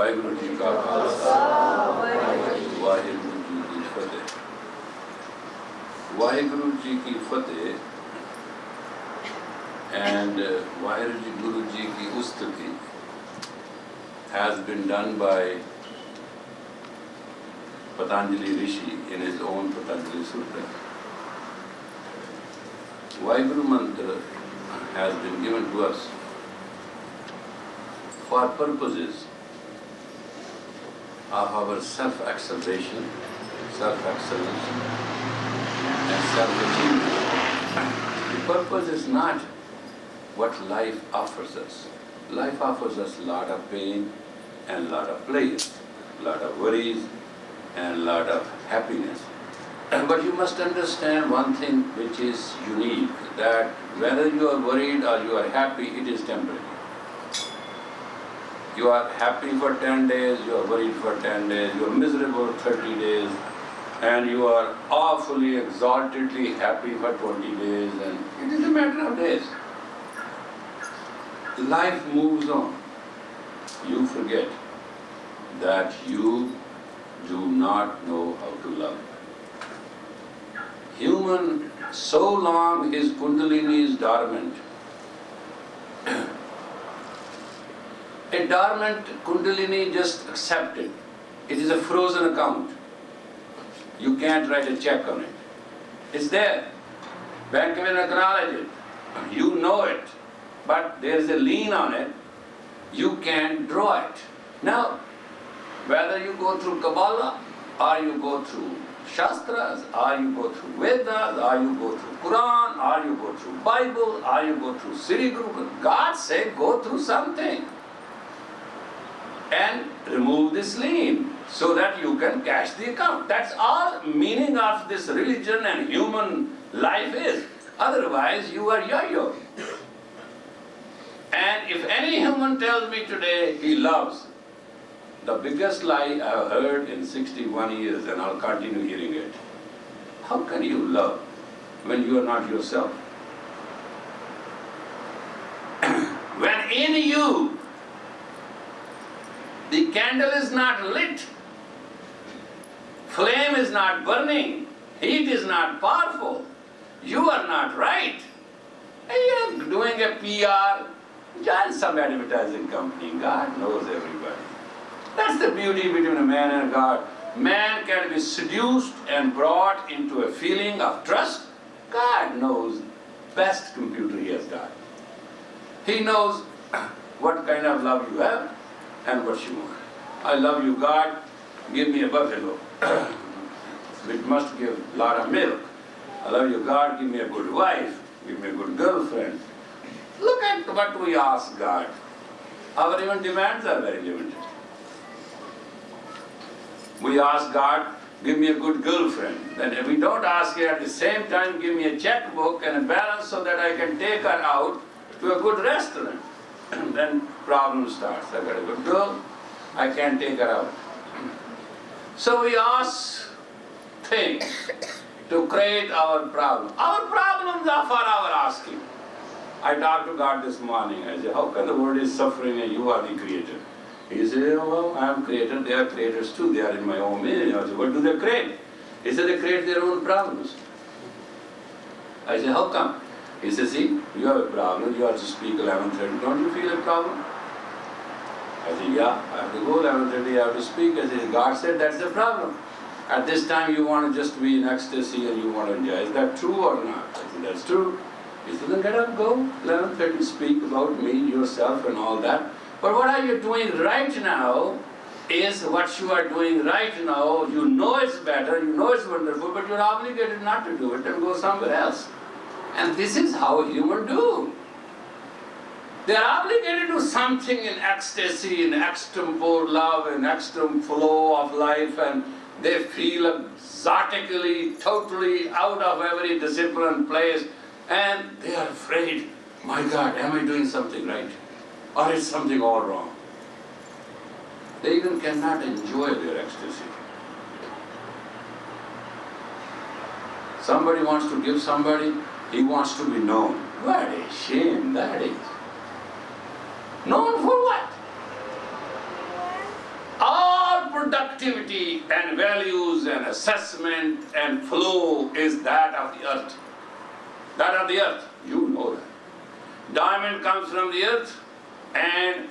ਵਾਹਿਗੁਰੂ ਜੀ ਕਾ ਖਾਲਸਾ ਵਾਹਿਗੁਰੂ ਜੀ ਕੀ ਫਤਿਹ। ਵਾਹਿਗੁਰੂ ਜੀ ਕੀ ਫਤਿਹ and Guru Ji ki Ustati has been done by Patanjali Rishi in his own Patanjali Sutra. Vaheguru Mantra has been given to us for purposes of our self-acceleration, self-excellence and self-achievement. The purpose is not what life offers us. Life offers us a lot of pain and a lot of pleasure, a lot of worries and a lot of happiness. But you must understand one thing which is unique, that whether you are worried or you are happy, it is temporary. You are happy for 10 days, you are worried for 10 days, you are miserable 30 days, and you are awfully, exaltedly happy for 20 days, and it is a matter of days. Life moves on. You forget that you do not know how to love. Human, so long his Kundalini is dormant. A dormant Kundalini, just accept it. It is a frozen account. You can't write a check on it. It's there. Bank will acknowledge it. You know it. But there is a lien on it. You can't draw it. Now, whether you go through Kabbalah, or you go through Shastras, or you go through Vedas, or you go through Quran, or you go through Bible, or you go through Sri Guru, God said go through something and remove this lien so that you can cash the account. That's all meaning of this religion and human life is. Otherwise, you are yo-yo. And if any human tells me today he loves, the biggest lie I have heard in 61 years, and I'll continue hearing it. How can you love when you are not yourself? When in you the candle is not lit, flame is not burning, heat is not powerful, you are not right, and you are doing a PR, join some advertising company. God knows everybody. That's the beauty between a man and a God. Man can be seduced and brought into a feeling of trust. God knows best computer he has got. He knows what kind of love you have and what you want. I love you, God, give me a buffalo which must give a lot of milk. I love you, God, give me a good wife, give me a good girlfriend. Look at what we ask God. Our even demands are very limited. We ask God, give me a good girlfriend. Then if we don't ask her at the same time, give me a checkbook and a balance so that I can take her out to a good restaurant. Then problem starts. I got a good girl, I can't take her out. So we ask things to create our problem. Our problems are for our asking. I talked to God this morning. I said, how can the world is suffering and you are the creator? He said, oh, well, I am creator, they are creators too, they are in my own image. I said, what do they create? He said, they create their own problems. I said, how come? He said, see, you have a problem, you have to speak 11:30. Don't you feel a problem? I said, yeah, I have to go 11:30, I have to speak. I said, God said that's the problem. At this time you want to just be in ecstasy and you want to enjoy. Is that true or not? I said, that's true. He said, then get up, go, 11:30, speak about me, yourself and all that. But what are you doing right now is what you are doing right now. You know it's better, you know it's wonderful, but you're obligated not to do it and go somewhere else. And this is how humans do. They are obligated to do something in ecstasy, in extreme love, in extreme flow of life, and they feel exotically, totally out of every disciplined place. And they are afraid, my God, am I doing something right? Or is something all wrong? They even cannot enjoy their ecstasy. Somebody wants to give somebody, he wants to be known. What a shame that is. Known for what? activity and values and assessment and flow is that of the earth. That of the earth, you know that. Diamond comes from the earth and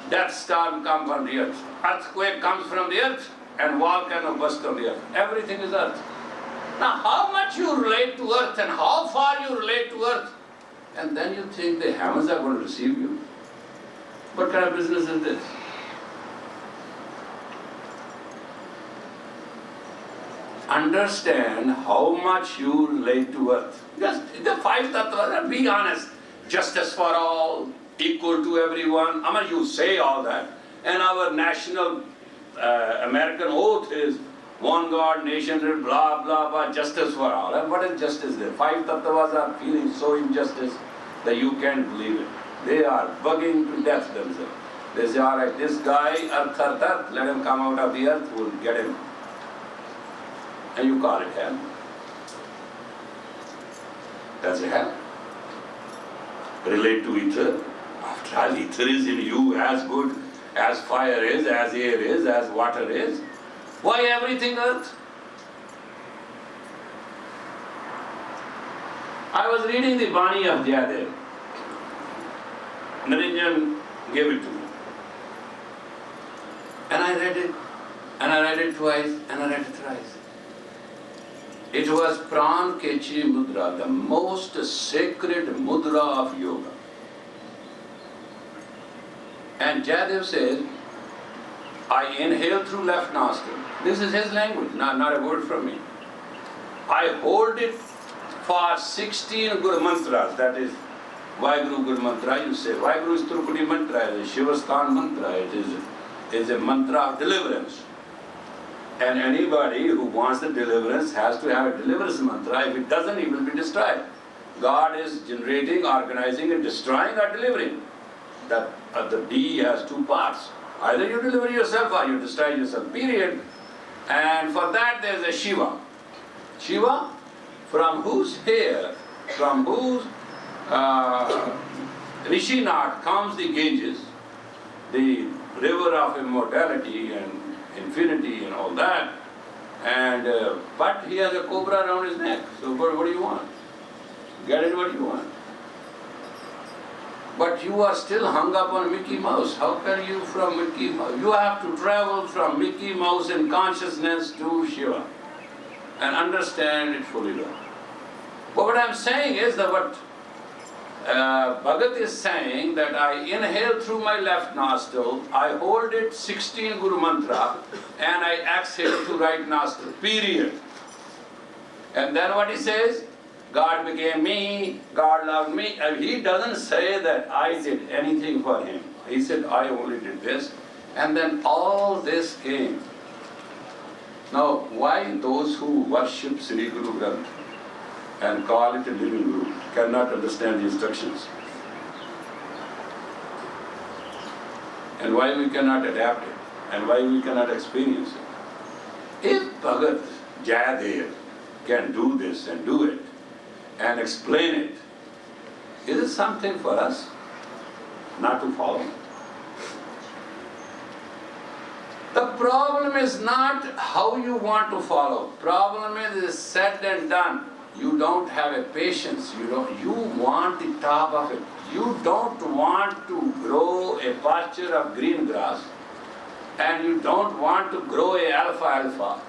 death storm comes from the earth. Earthquake comes from the earth and volcano bursts from the earth. Everything is earth. Now how much you relate to earth and how far you relate to earth, and then you think the heavens are going to receive you. What kind of business is this? Understand how much you relate to earth. Just the five tattvas, be honest. Justice for all, equal to everyone. I mean, you say all that. And our national American oath is one God, nation, blah, blah, blah, justice for all. And what is justice there? Five tattvas are feeling so injustice that you can't believe it. They are bugging to death themselves. They say, all right, this guy, earth, let him come out of the earth, we'll get him. And you call it hell. That's a hell. Relate to ether. After all, ether is in you as good as fire is, as air is, as water is. Why everything earth? I was reading the Bani of Jayadev. Narinjan gave it to me. And I read it. And I read it twice. And I read it thrice. It was Pran Kechi Mudra, the most sacred mudra of yoga. And Jayadev says, I inhale through left nostril. This is his language, not a word from me. I hold it for 16 Guru mantras, that is Vaheguru Guru mantra. You say Vaheguru is Trupadi mantra, it is Shivasthan mantra, it is a mantra of deliverance. And anybody who wants the deliverance has to have a deliverance mantra. If it doesn't, he will be destroyed. God is generating, organizing, and destroying or delivering. The D has two parts. Either you deliver yourself or you destroy yourself, period. And for that there is a Shiva. Shiva, from whose hair, from whose Rishi knot comes the Ganges, the river of immortality and infinity and all that. And but he has a cobra around his neck. So what do you want? Get it what you want. But you are still hung up on Mickey Mouse. How can you from Mickey Mouse? You have to travel from Mickey Mouse in consciousness to Shiva and understand it fully well. But what I'm saying is that what Bhagat is saying, that I inhale through my left nostril, I hold it 16 Guru Mantra, and I exhale through right nostril, period. And then what he says? God became me, God loved me. And he doesn't say that I did anything for him. He said, I only did this. And then all this came. Now, why those who worship Sri Guru Granth and call it a living Guru cannot understand the instructions? And why we cannot adapt it? And why we cannot experience it? If Bhagat Jayadev can do this and do it, and explain it, is it something for us not to follow? The problem is not how you want to follow. Problem is it's said and done. You don't have a patience. You want the top of it. You don't want to grow a pasture of green grass, and you don't want to grow a alfalfa,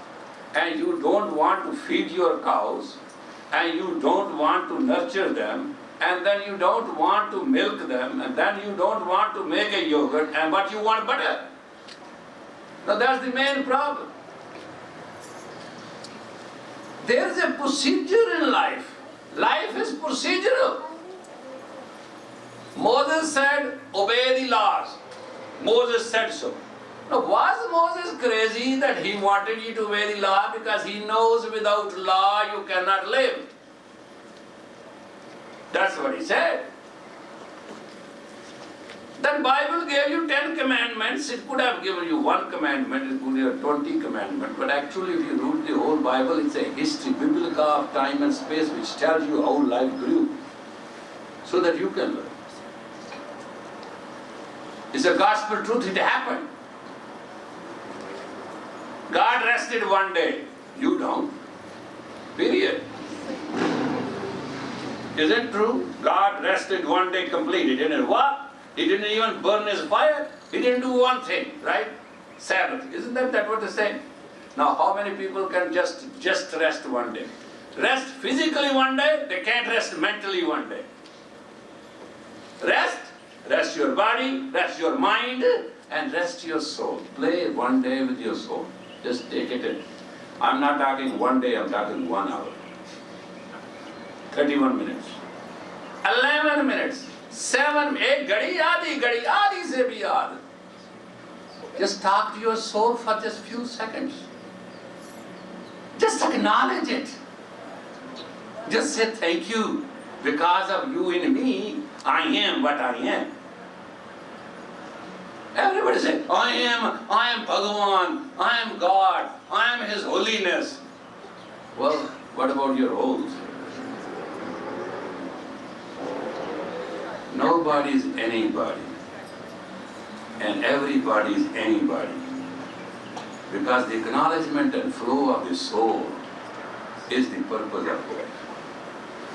and you don't want to feed your cows, and you don't want to nurture them, and then you don't want to milk them, and then you don't want to make a yogurt, and but you want butter. Now that's the main problem. There's a procedure in life. Life is procedural. Moses said, obey the laws. Moses said so. Now, was Moses crazy that he wanted you to obey the law because he knows without law you cannot live? That's what he said. Then Bible gave you 10 commandments. It could have given you 1 commandment, it could have 20 commandments. But actually if you read the whole Bible, it's a history, biblical of time and space, which tells you how life grew, so that you can learn. It's a gospel truth, it happened. God rested one day. You don't. Period. Is it true? God rested one day complete. He didn't what? He didn't even burn his fire. He didn't do one thing, right? Sabbath. Isn't that what they say? Now how many people can just rest one day? Rest physically one day, they can't rest mentally one day. Rest your body, rest your mind, and rest your soul. Play one day with your soul. Just take it in. I'm not talking one day, I'm talking 1 hour. 31 minutes. 11 minutes. 7, 8, gadi aadi se bhi yaad. Just talk to your soul for just few seconds. Just acknowledge it. Just say thank you. Because of you in me, I am what I am. Everybody say, I am Bhagavan, I am God, I am His holiness. Well, what about your holes? Nobody is anybody. And everybody is anybody. Because the acknowledgement and flow of the soul is the purpose of life.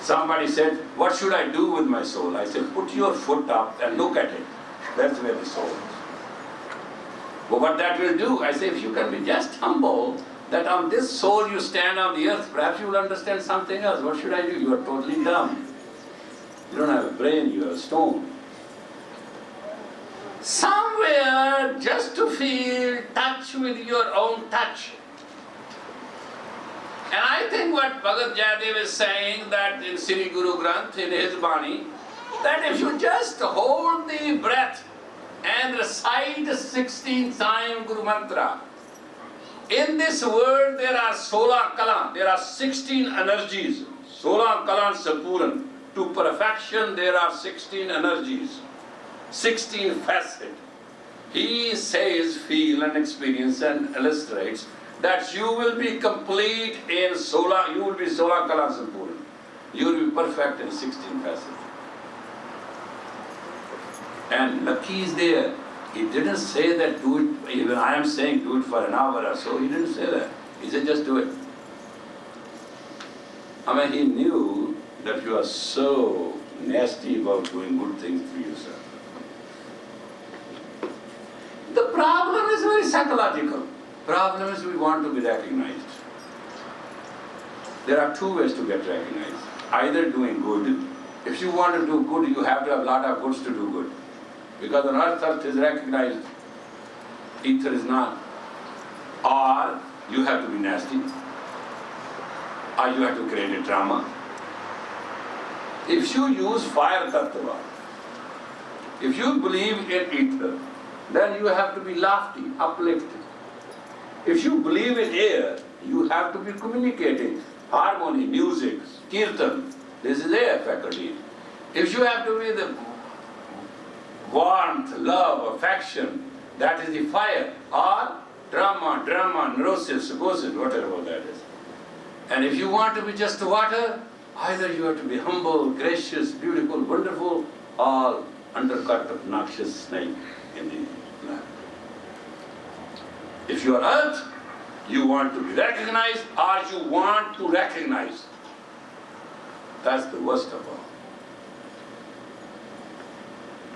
Somebody said, what should I do with my soul? I said, put your foot up and look at it. That's where the soul is. But what that will do, I say, if you can be just humble, that on this soul you stand on the earth, perhaps you will understand something else. What should I do? You are totally dumb. You don't have a brain, you are a stone. Somewhere, just to feel touch with your own touch. And I think what Bhagat Jayadev is saying that in Sri Guru Granth, in his Bani, that if you just hold the breath and recite 16 times Guru Mantra, in this world there are 16 kalan, there are 16 energies. 16 kalan sampuran. To perfection there are 16 energies, 16 facets. He says, feel and experience and illustrates that you will be complete in 16, you will be 16 kalan sampuran. You will be perfect in 16 facets. And lucky is there. He didn't say that do it, even I am saying do it for an hour or so. He didn't say that. He said just do it. I mean, he knew that you are so nasty about doing good things for yourself. The problem is very psychological. Problem is we want to be recognized. There are 2 ways to get recognized. Either doing good. If you want to do good, you have to have a lot of goods to do good. Because on earth is recognized, ether is not. Or you have to be nasty. Or you have to create a drama. If you use fire tattva, if you believe in ether, then you have to be lofty, uplifted. If you believe in air, you have to be communicating. Harmony, music, kirtan, this is air faculty. If you have to be the warmth, love, affection, that is the fire. Or drama, neurosis, psychosis, whatever that is. And if you want to be just water, either you have to be humble, gracious, beautiful, wonderful, or undercut of noxious snake in the land. If you are earth, you want to be recognized or you want to recognize. That's the worst of all.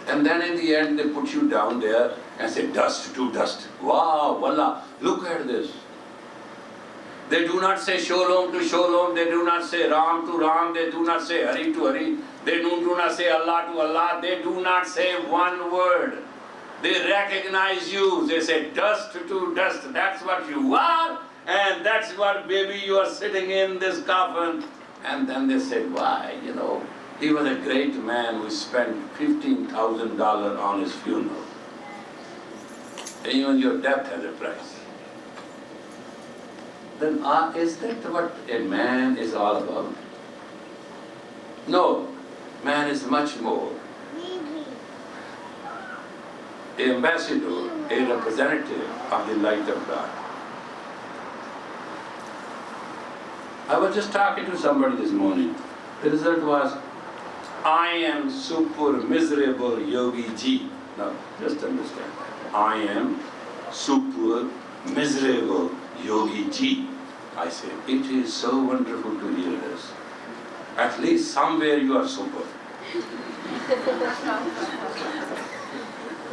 And then in the end they put you down there and say dust to dust. Wow, wallah, look at this. They do not say Sholom to Sholom, they do not say Ram to Ram, they do not say Hari to Hari, they do not say Allah to Allah, they do not say one word. They recognize you, they say dust to dust, that's what you are, and that's what baby you are sitting in this coffin. And then they said, why, he was a great man who spent $15,000 on his funeral. And even your death has a price. Then is that what a man is all about? No, man is much more. An ambassador, a representative of the light of God. I was just talking to somebody this morning. The result was, I am super miserable Yogi Ji. Now, just understand. I am super miserable Yogi Ji. I said, it is so wonderful to hear this. At least somewhere you are super.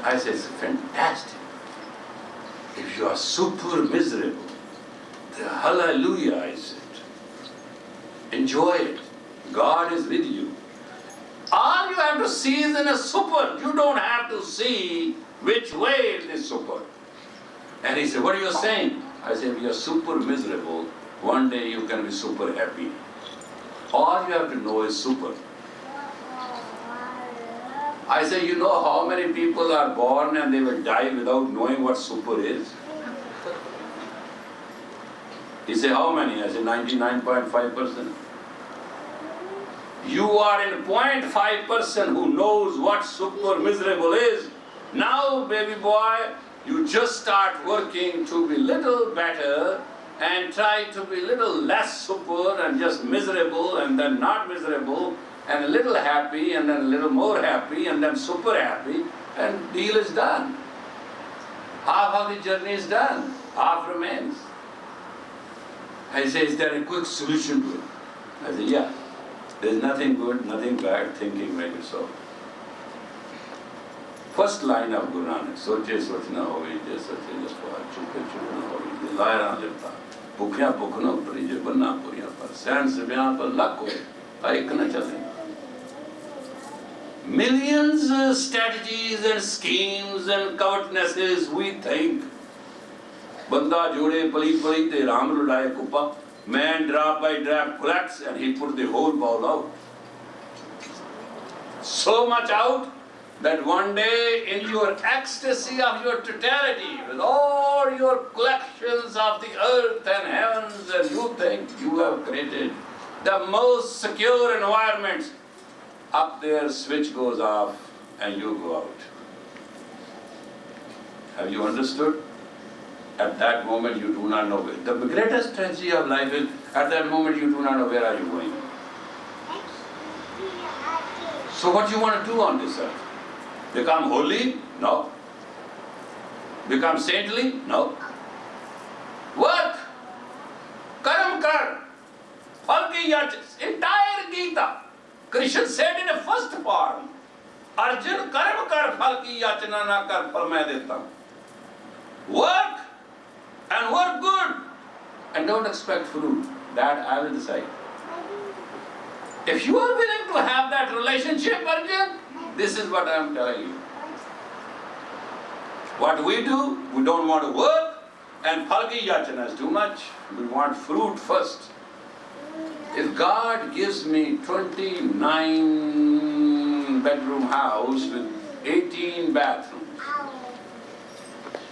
I said, it's fantastic. If you are super miserable, the hallelujah, I said. Enjoy it. God is with you. All you have to see is in a super. You don't have to see which way it is super. And he said, what are you saying? I said, if you are super miserable, one day you can be super happy. All you have to know is super. I said, you know how many people are born and they will die without knowing what super is? He said, how many? I said, 99.5%. You are in 0.5% who knows what super miserable is. Now, baby boy, you just start working to be little better and try to be little less super and just miserable and then not miserable and a little happy and then a little more happy and then super happy, and deal is done. Half of the journey is done. Half remains. I say, is there a quick solution to it? I say, yeah. There's nothing good, nothing bad, thinking make it so. First line of Guru Nanak, soche sochna hovi, je sache jaspa, chupe chupna hovi, laira lipta, bhukya bhukna pari, je banna puriya par, sain se byan par lak hoye, ek na chale. Millions of strategies and schemes and covetousnesses we think. Banda jode pali pali te ram ludaye kupa. Man drop by drop collects and he put the whole bowl out. So much out that one day in your ecstasy of your totality, with all your collections of the earth and heavens, and you think you have created the most secure environments, up there switch goes off and you go out. Have you understood? At that moment you do not know where. The greatest tragedy of life is, at that moment you do not know where are you going. So what you want to do on this earth? Become holy? No. Become saintly? No. Work. Karam kar. Phal ki yach. Entire Gita. Krishna said in the first form, Arjun karam kar phal ki yachna na kar phal main deta hu. Work. And work good. And don't expect fruit. That I will decide. If you are willing to have that relationship, Arjun, this is what I am telling you. What we do, we don't want to work, and phalki yachana is too much. We want fruit first. If God gives me 29 bedroom house with 18 bathrooms,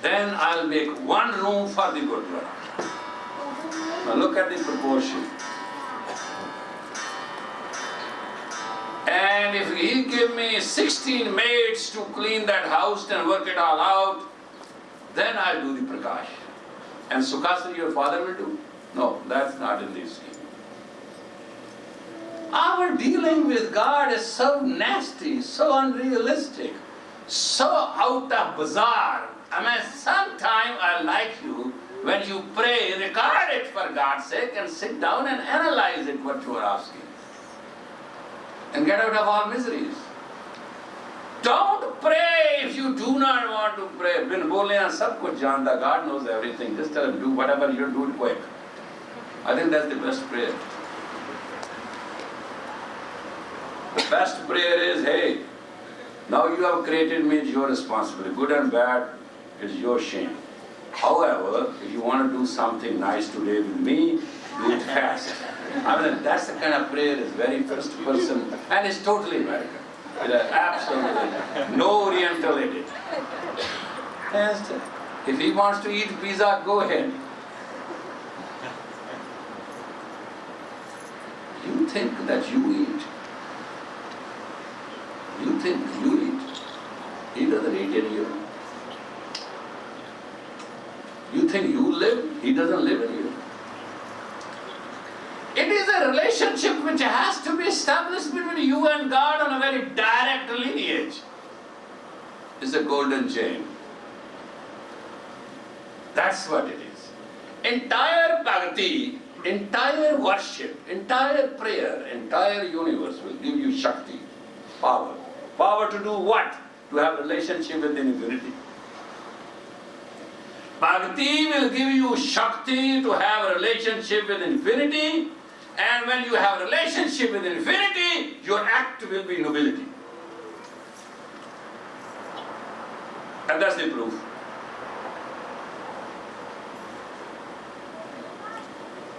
then I'll make one room for the Gurdwara. Now look at the proportion. And if he give me 16 maids to clean that house and work it all out, then I'll do the Prakash. And Sukhasri, your father will do? No, that's not in this scheme. Our dealing with God is so nasty, so unrealistic, so out of bazaar. I mean, sometime I like you, when you pray, record it for God's sake and sit down and analyze it, what you are asking. And get out of all miseries. Don't pray if you do not want to pray. Bin bolyan sab kuch janda. God knows everything. Just tell him, do whatever you do it quick. I think that's the best prayer. The best prayer is, hey, now you have created me, it's your responsibility. Good and bad, it's your shame. However, if you want to do something nice today with me, do it fast. I mean, that's the kind of prayer, is very first person, and it's totally American. Absolutely. No Oriental in it. Yes, if he wants to eat pizza, go ahead. You think that you eat. You think you eat. He doesn't eat in you. You think you live, he doesn't live in you. It is a relationship which has to be established between you and God on a very direct lineage. It's a golden chain. That's what it is. Entire bhakti, entire worship, entire prayer, entire universe will give you Shakti, power. Power to do what? To have relationship with infinity. Bhakti will give you Shakti to have a relationship with infinity, and when you have a relationship with infinity, your act will be nobility. And that's the proof.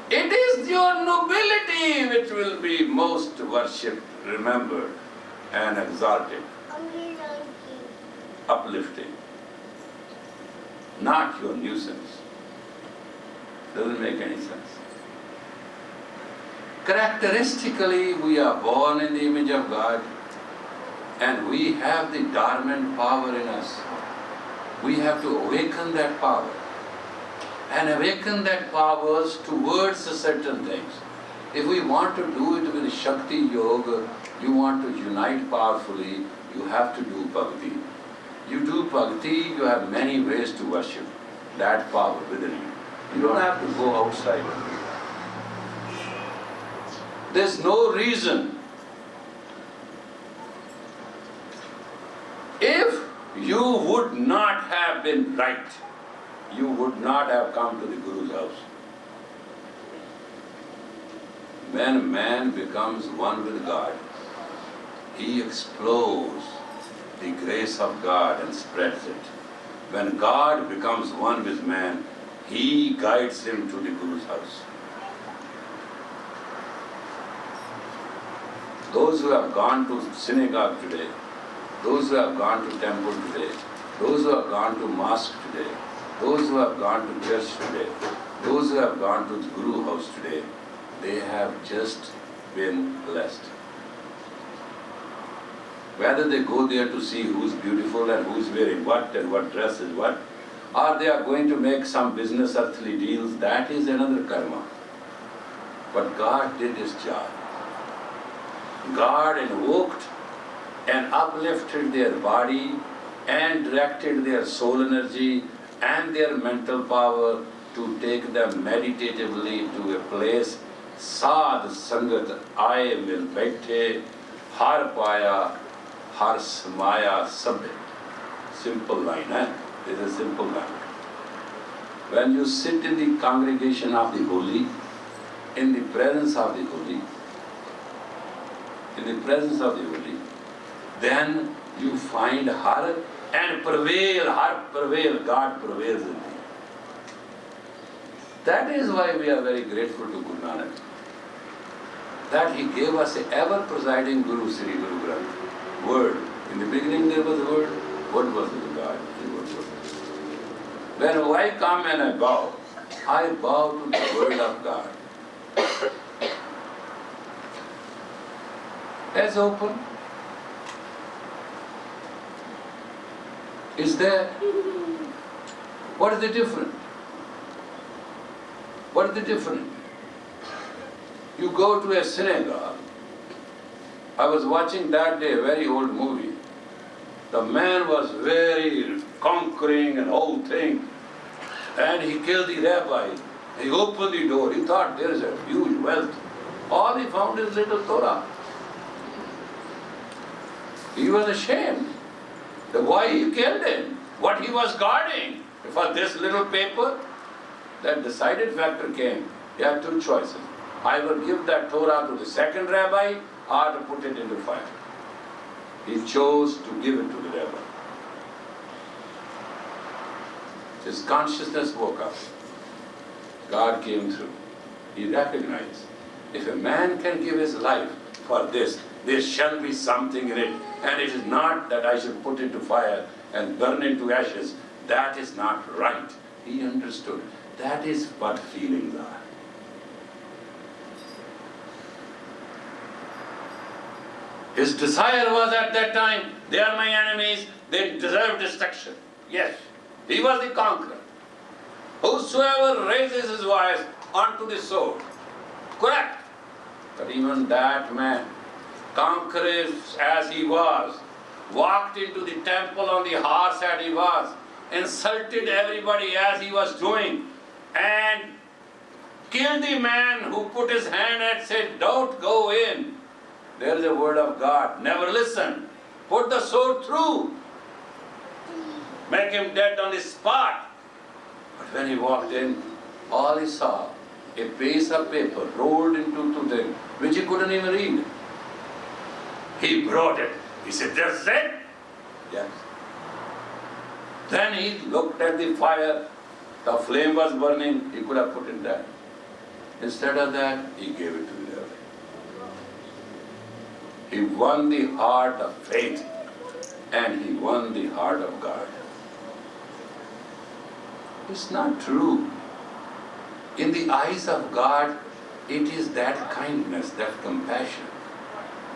It is your nobility which will be most worshipped, remembered, and exalted, uplifting. Not your nuisance. Doesn't make any sense. Characteristically, we are born in the image of God, and we have the dormant power in us. We have to awaken that power, and awaken that powers towards certain things. If we want to do it with Shakti Yoga, you want to unite powerfully, you have to do Bhakti. You do Bhakti, you have many ways to worship that power within you. You don't have to go outside. There's no reason. If you would not have been right, you would not have come to the Guru's house. When man becomes one with God, he explodes the grace of God and spreads it. When God becomes one with man, he guides him to the Guru's house. Those who have gone to synagogue today, those who have gone to temple today, those who have gone to mosque today, those who have gone to church today, those who have gone to the Guru house today, they have just been blessed. Whether they go there to see who's beautiful and who's wearing what and what dress is what, or they are going to make some business earthly deals, that is another karma. But God did His job. God invoked and uplifted their body and directed their soul energy and their mental power to take them meditatively to a place, Sadh Sangat Aaye Mil Baithe, Har Paya, Har Samaya Sabhe. Simple line, eh? It is a simple line. When you sit in the congregation of the holy, in the presence of the holy, then you find Har and prevail, Har prevail, God prevails in thee. That is why we are very grateful to Guru Nanak, that he gave us a ever-presiding Guru, Sri Guru Granth, Word. In the beginning there was Word, Word was with God, the Word was. When I come and I bow to the Word of God. As open. Is there? What is the difference? What is the difference? You go to a synagogue. I was watching that day a very old movie. The man was very conquering and whole thing. And he killed the rabbi. He opened the door. He thought there is a huge wealth. All he found is little Torah. He was ashamed. Why he killed him? What he was guarding? For this little paper? That decided factor came. He had two choices. I will give that Torah to the second rabbi or to put it into fire. He chose to give it to the rabbi. His consciousness woke up. God came through. He recognized, if a man can give his life for this, there shall be something in it. And it is not that I should put it to fire and burn into ashes. That is not right. He understood. That is what feelings are. His desire was at that time, they are my enemies, they deserve destruction. Yes, he was the conqueror. Whosoever raises his voice unto the sword. Correct. But even that man, conqueror as he was, walked into the temple on the horse that he was, insulted everybody as he was doing, and killed the man who put his hand and said, "Don't go in." There is a word of God. Never listen. Put the sword through. Make him dead on the spot. But when he walked in, all he saw, a piece of paper rolled into two things, which he couldn't even read. He brought it. He said, "That's it?" Yes. Then he looked at the fire. The flame was burning. He could have put it there. Instead of that, he gave it to the devil. He won the heart of faith, and he won the heart of God. It's not true. In the eyes of God, it is that kindness, that compassion,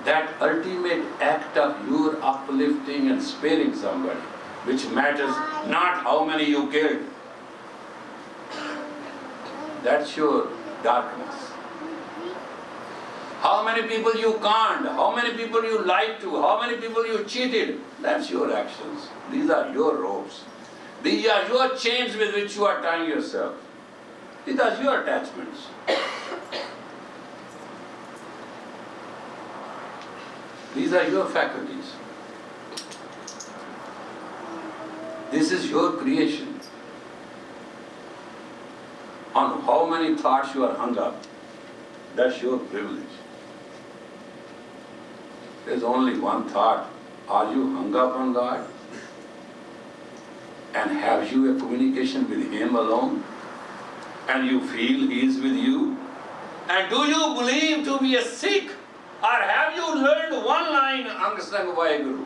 that ultimate act of your uplifting and sparing somebody, which matters not how many you killed. That's your darkness. How many people you conned, how many people you lied to, how many people you cheated, that's your actions. These are your ropes. These are your chains with which you are tying yourself. These are your attachments. These are your faculties. This is your creation. On how many thoughts you are hung up, that's your privilege. There's only one thought. Are you hung up on God? And have you a communication with Him alone? And you feel He is with you? And do you believe to be a Sikh? Or have you learned one line, Angsang Vaheguru?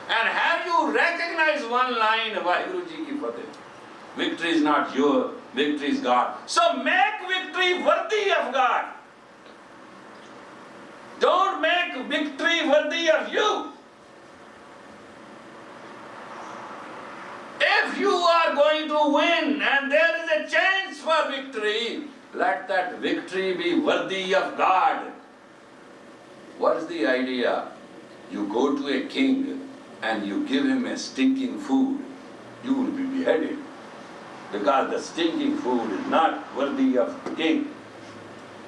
And have you recognized one line, Vaheguru Ji Ki Fateh? Victory is not your, victory is God. So make victory worthy of God. Don't make victory worthy of you. If you are going to win and there is a chance for victory, let that victory be worthy of God. What is the idea? You go to a king and you give him a stinking food, you will be beheaded. Because the stinking food is not worthy of the king.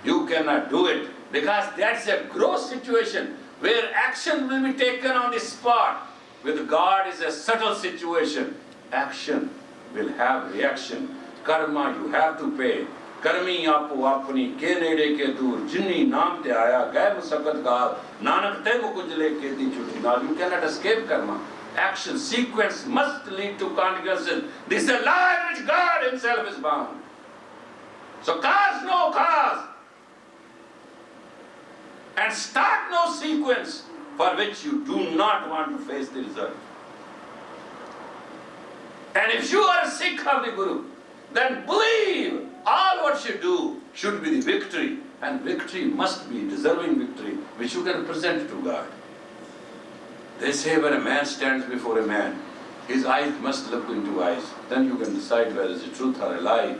You cannot do it. Because that's a gross situation where action will be taken on the spot. With God is a subtle situation. Action will have reaction. Karma you have to pay. Karmi apo apni ke nede ke dur jinni naam te aaya gaib sakat gaal nanak te ko kujle ke di chuti naal. You cannot escape karma. Action sequence must lead to consequences. This is a lie which God Himself is bound. So cause no cause. And start no sequence for which you do not want to face the result. And if you are a Sikh of the Guru, then believe all what you do should be the victory. And victory must be deserving victory, which you can present to God. They say when a man stands before a man, his eyes must look into eyes. Then you can decide whether it's a truth or a lie.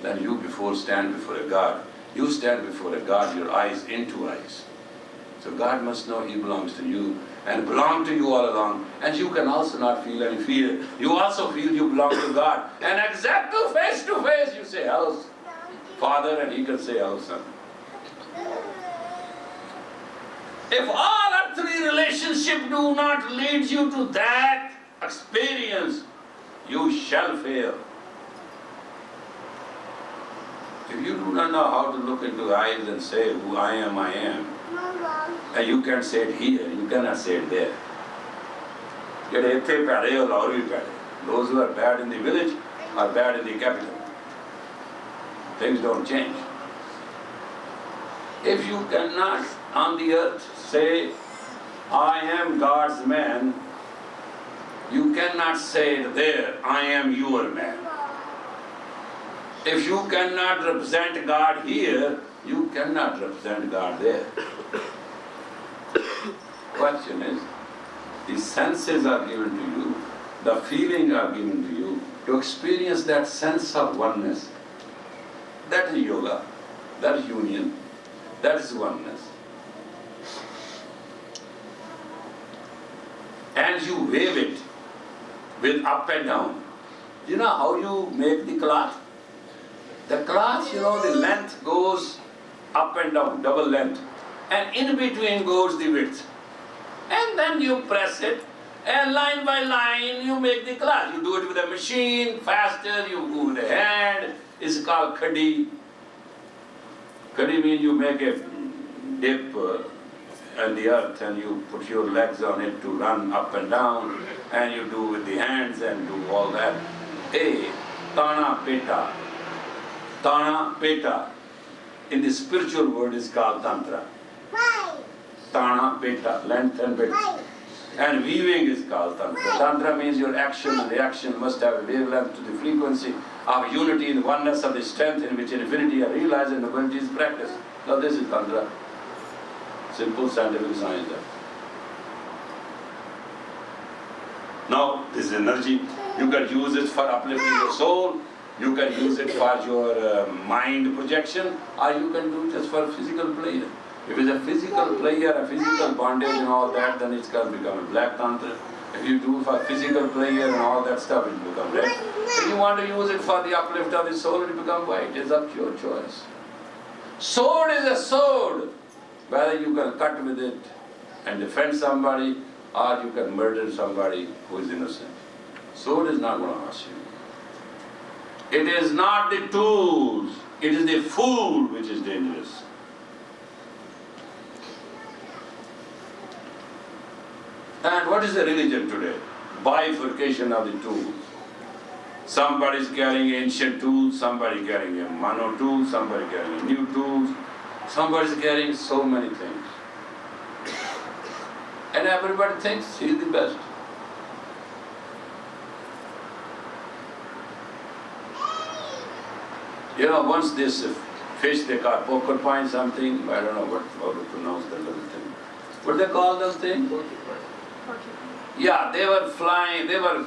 Then you stand before a God. You stand before a God, your eyes into eyes. So God must know He belongs to you and belong to you all along. And you can also not feel any fear. You also feel you belong to God. And exactly face to face you say, "Hello, Father," and He can say, "Hello, Son." If all earthly relationship do not lead you to that experience, you shall fail. If you do not know how to look into eyes and say, "Who I am," and you can say it here, you cannot say it there. Those who are bad in the village are bad in the capital. Things don't change. If you cannot on the earth say, "I am God's man," you cannot say it there, "I am your man." If you cannot represent God here, you cannot represent God there. Question is, the senses are given to you, the feelings are given to you to experience that sense of oneness. That is yoga, that is union, that is oneness. And you wave it. with up and down. You know how you make the cloth? The cloth, the length goes up and down, double length. And in between goes the width. And then you press it, and line by line you make the cloth. You do it with a machine, faster, you do with a hand. It's called khadi. Khadi means you make a dip in the earth and you put your legs on it to run up and down, and you do with the hands and do all that. Tana peta. Tana peta. In the spiritual word is called tantra. Tana peta, length and width. And weaving is called tantra. Tantra means your action and reaction must have a wavelength to the frequency of unity in the oneness of the strength in which infinity are realized and ability is practiced. Now this is tantra. Simple scientific science. Now this is energy. You can use it for uplifting your soul. You can use it for your mind projection, or you can do it just for physical pleasure. If it's a physical pleasure, a physical bondage and all that, then it's going to become a black tantra. If you do it for physical pleasure and all that stuff, it will become red. If you want to use it for the uplift of the soul, it will become white. It's up to your choice. Sword is a sword. Whether you can cut with it and defend somebody, or you can murder somebody who is innocent. Sword is not going to harm you. It is not the tools, it is the fool which is dangerous. And what is the religion today? Bifurcation of the tools. Somebody is carrying ancient tools, somebody carrying a mono tool, somebody carrying new tools, somebody is carrying so many things. And everybody thinks he is the best. Once this fish they call porcupine something, I don't know how to pronounce that little thing. What they call that thing? Yeah, they were flying, they were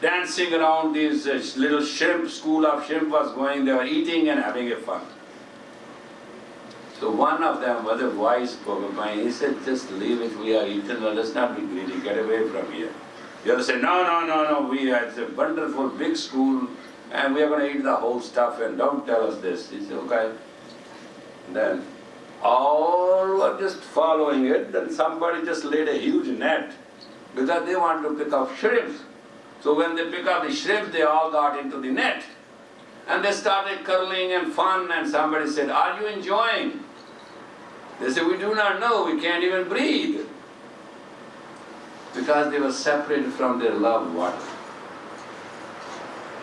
dancing around these little shrimp, school of shrimp was going, they were eating and having a fun. So one of them was a wise porcupine, he said, just leave it, we are eaten, let's not be greedy, get away from here. The other said, no, it's a wonderful big school, and we are going to eat the whole stuff, and don't tell us this. He said, okay. Then all were just following it, then somebody just laid a huge net, because they want to pick up shrimps. So when they pick up the shrimps, they all got into the net. And they started curling and fun, and somebody said, are you enjoying? They said, we do not know, we can't even breathe. Because they were separated from their loved one.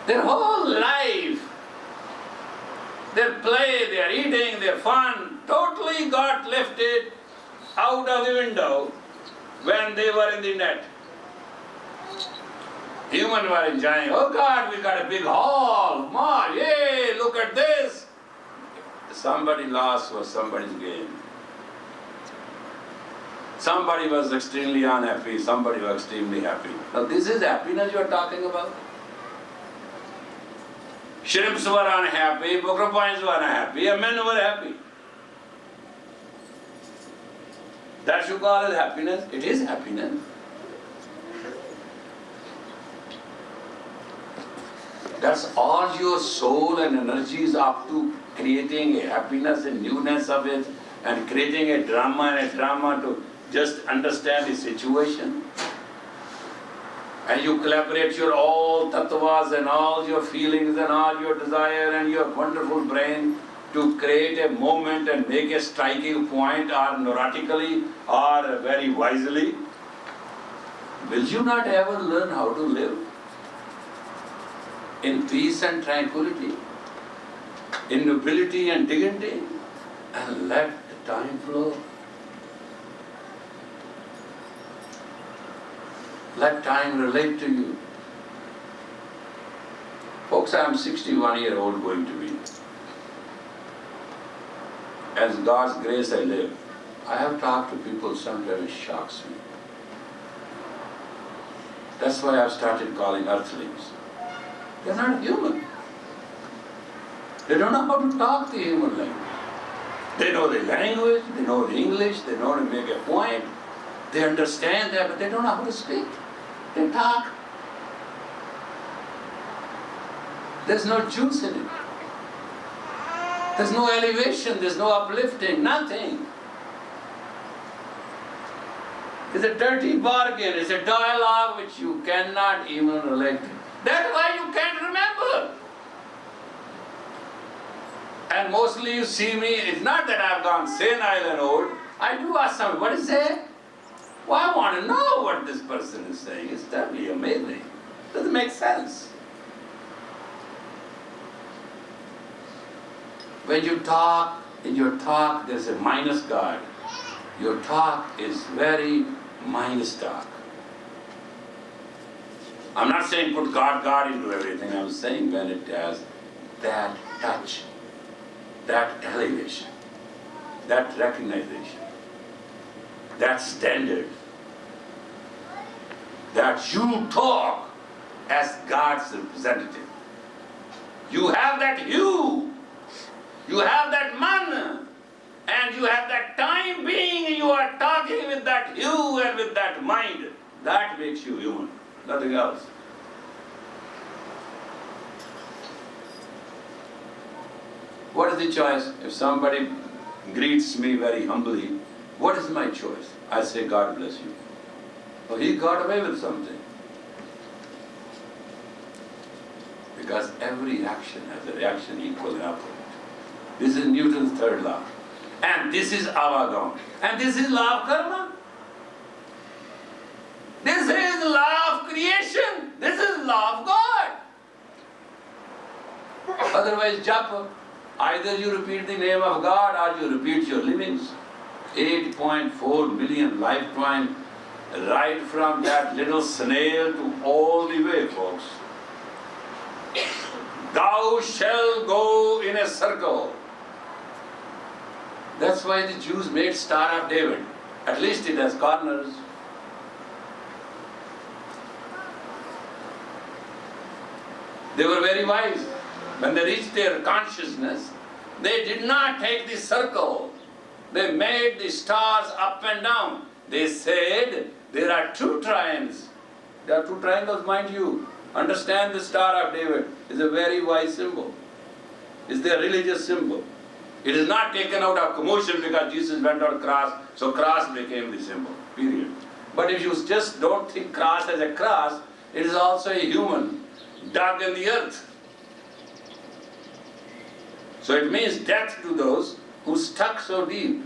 Their whole life, their play, their eating, their fun, totally got lifted out of the window when they were in the net. Humans were enjoying, oh God, we got a big hall, more, yay, look at this. Somebody lost was somebody's gain. Somebody was extremely unhappy, somebody was extremely happy. Now this is happiness you are talking about? Shrimps were unhappy, porcupines were unhappy, and men were happy. That you call it happiness? It is happiness. That's all your soul and energy is up to, creating a happiness and newness of it, and creating a drama to just understand the situation. And you collaborate your all tattvas and all your feelings and all your desire and your wonderful brain to create a moment and make a striking point, or neurotically or very wisely. Will you not ever learn how to live in peace and tranquility, in nobility and dignity, and let the time flow? Let time relate to you. Folks, I am 61-year-old going to be. As God's grace I live. I have talked to people, sometimes it shocks me. That's why I've started calling earthlings. They're not human. They don't know how to talk the human language. They know the language, they know the English, they know to make a point. They understand that, but they don't know how to speak. They talk. There's no juice in it. There's no elevation, there's no uplifting, nothing. It's a dirty bargain, it's a dialogue which you cannot even relate to. That's why you can't remember. And mostly you see me, it's not that I've gone senile and old. I do ask someone, what is it? Well, I want to know what this person is saying. It's totally amazing. Doesn't make sense. When you talk, in your talk there's a minus God. Your talk is very minus talk. I'm not saying put God into everything. I'm saying when it has that touch, that elevation, that recognition, that standard, that you talk as God's representative. You have that hue. You have that man, and you have that time being, you are talking with that hue and with that mind. That makes you human, nothing else. What is the choice? If somebody greets me very humbly, what is my choice? I say, God bless you. Oh, he got away with something. Because every action has a reaction equal and opposite. This is Newton's third law. And this is avagam. And this is law of karma. This is law of creation. This is law of God. Otherwise, japa. Either you repeat the name of God or you repeat your livings. 8.4 million lifetime, right from that little snail to all the way, folks. Thou shalt go in a circle. That's why the Jews made Star of David. At least it has corners. They were very wise. When they reached their consciousness, they did not take the circle. They made the stars up and down. They said there are two triangles. There are two triangles, mind you. Understand the Star of David is a very wise symbol. It's their religious symbol. It is not taken out of commotion because Jesus went on cross, so cross became the symbol, period. But if you just don't think cross as a cross, it is also a human dug in the earth. So it means death to those who stuck so deep.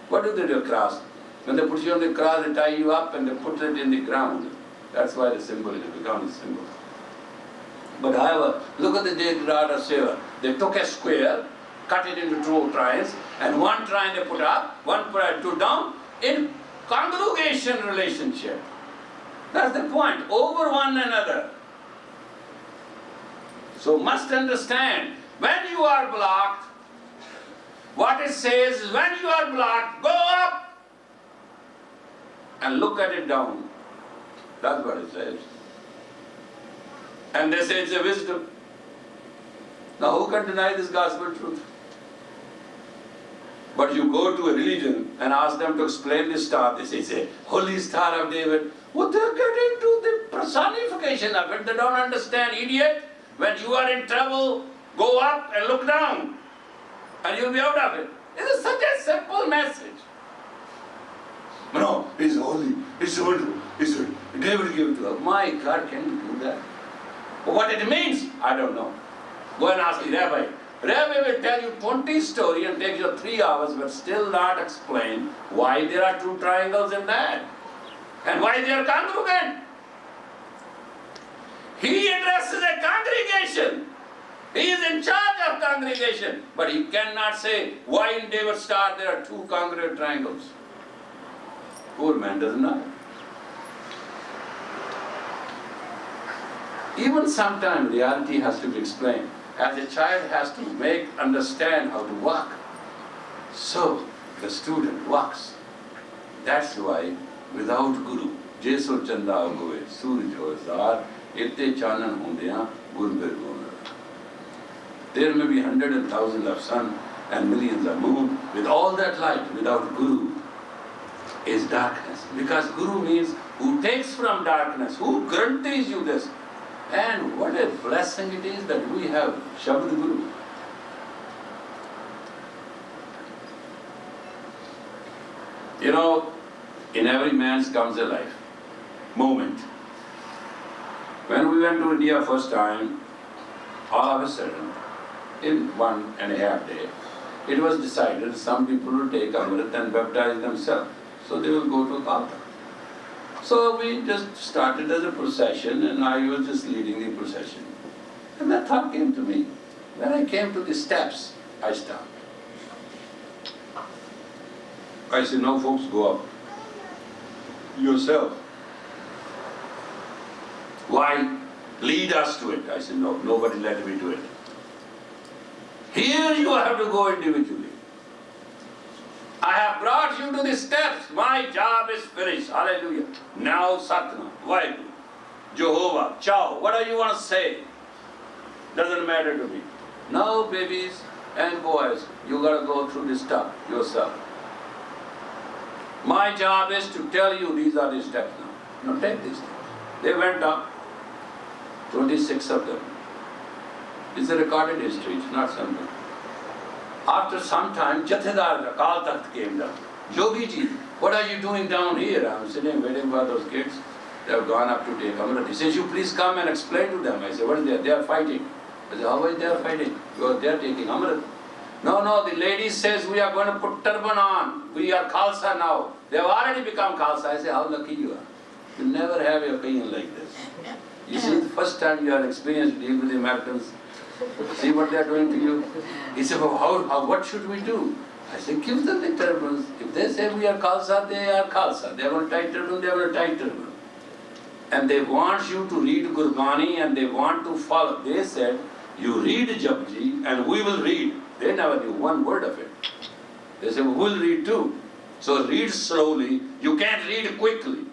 What do they do, cross? When they put you on the cross, they tie you up and they put it in the ground. That's why the symbol has become a symbol. But however, look at the Jayadratha Seva. They took a square, cut it into two triangles, and one triangle they put up, one put down, in congregation relationship. That's the point, over one another. So must understand, when you are blocked, what it says is when you are blocked, go up and look at it down. That's what it says. And they say it's a wisdom. Now who can deny this gospel truth? But you go to a religion and ask them to explain this star, they say it's a holy Star of David. Well, they're getting to the personification of it. They don't understand, idiot. When you are in trouble, go up and look down, and you'll be out of it. This is such a simple message. No, it's holy, it's wonderful, it's holy. David gave it to us. My God, can you do that? But what it means, I don't know. Go and ask the rabbi. Rabbi will tell you 20 stories and take you 3 hours, but still not explain why there are two triangles in that, and why they are congruent. He addresses a congregation. He is in charge of congregation, but he cannot say why in David's star there are two congruent triangles. Poor man doesn't know. Even sometimes reality has to be explained. As a child has to understand how to walk, so the student walks. That's why without Guru, Jesu Chanda Goe, Suraj Hoizar, Itte Chanan Hundiya, Gur There may be hundreds and thousands of sun and millions of moon. With all that light, without Guru, is darkness. Because Guru means who takes from darkness, who guarantees you this. And what a blessing it is that we have Shabad Guru. You know, in every man's comes a life, moment. When we went to India first time, all of a sudden, in 1.5 days, it was decided some people will take Amrit and baptize themselves. So they will go to Calcutta. So we just started as a procession and I was just leading the procession. And that thought came to me. When I came to the steps, I stopped. I said, no folks, go up. Yourself. Why? Lead us to it. I said, no, nobody led me to it. Here you have to go individually. I have brought you to the steps. My job is finished. Hallelujah. Now Satnam, Vaheguru, Jehovah, Ciao, whatever you want to say. Doesn't matter to me. Now babies and boys, you got to go through this stuff yourself. My job is to tell you these are the steps now. Now take these steps. They went up, 26 of them. It's a recorded history, it's not something. After some time, Jathedar, Akal Takht came down. Yogi ji, what are you doing down here? I'm sitting waiting for those kids. They have gone up to take Amrit. He says, you please come and explain to them. I said, what is there? They are fighting. I said, how is they are fighting? Because they are taking Amrit. No, the lady says we are going to put turban on. We are Khalsa now. They have already become Khalsa. I say, how lucky you are. You never have your opinion like this. You see, the first time you are experienced dealing with the Americans, see what they are doing to you. He said, well, what should we do? I said, give them the turbans. If they say we are Khalsa, they are Khalsa. They want a tight turban, they want a tight turban. And they want you to read Gurbani and they want to follow. They said, you read Japji and we will read. They never knew one word of it. They said, we'll read too. So read slowly. You can't read quickly.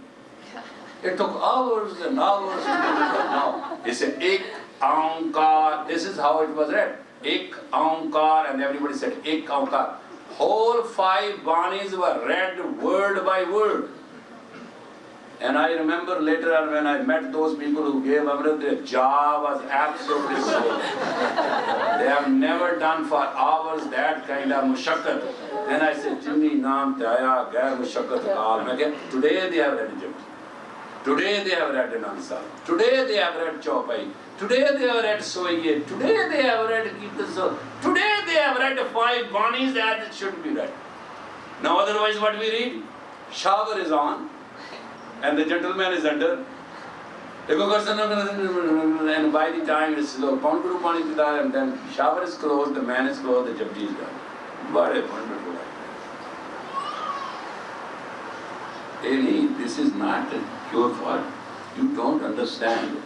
It took hours and hours to get it done now. They said, Ik Ankar. This is how it was read. Ik Ankar. And everybody said, Ik Ankar. Whole 5 Banis were read word by word. And I remember later on when I met those people who gave Amrit, their jaw was absolutely sore. They have never done for hours that kind of mushakat. And I said, Jimmy, naam taya, gair mushakat kaal. Today they have read Jimmy. Today they have read Ansar. Today they have read Chaupai. Today they have read Soiye. Today they have read Kirtasar. Today they have read 5 Banis as it should be read. Now otherwise what we read? Shower is on. And the gentleman is under. And by the time it's slow, Pankuru Pani Pita, and then shower is closed, the man is closed, the Japji is done. What a wonderful life. This is not a pure thought. You don't understand.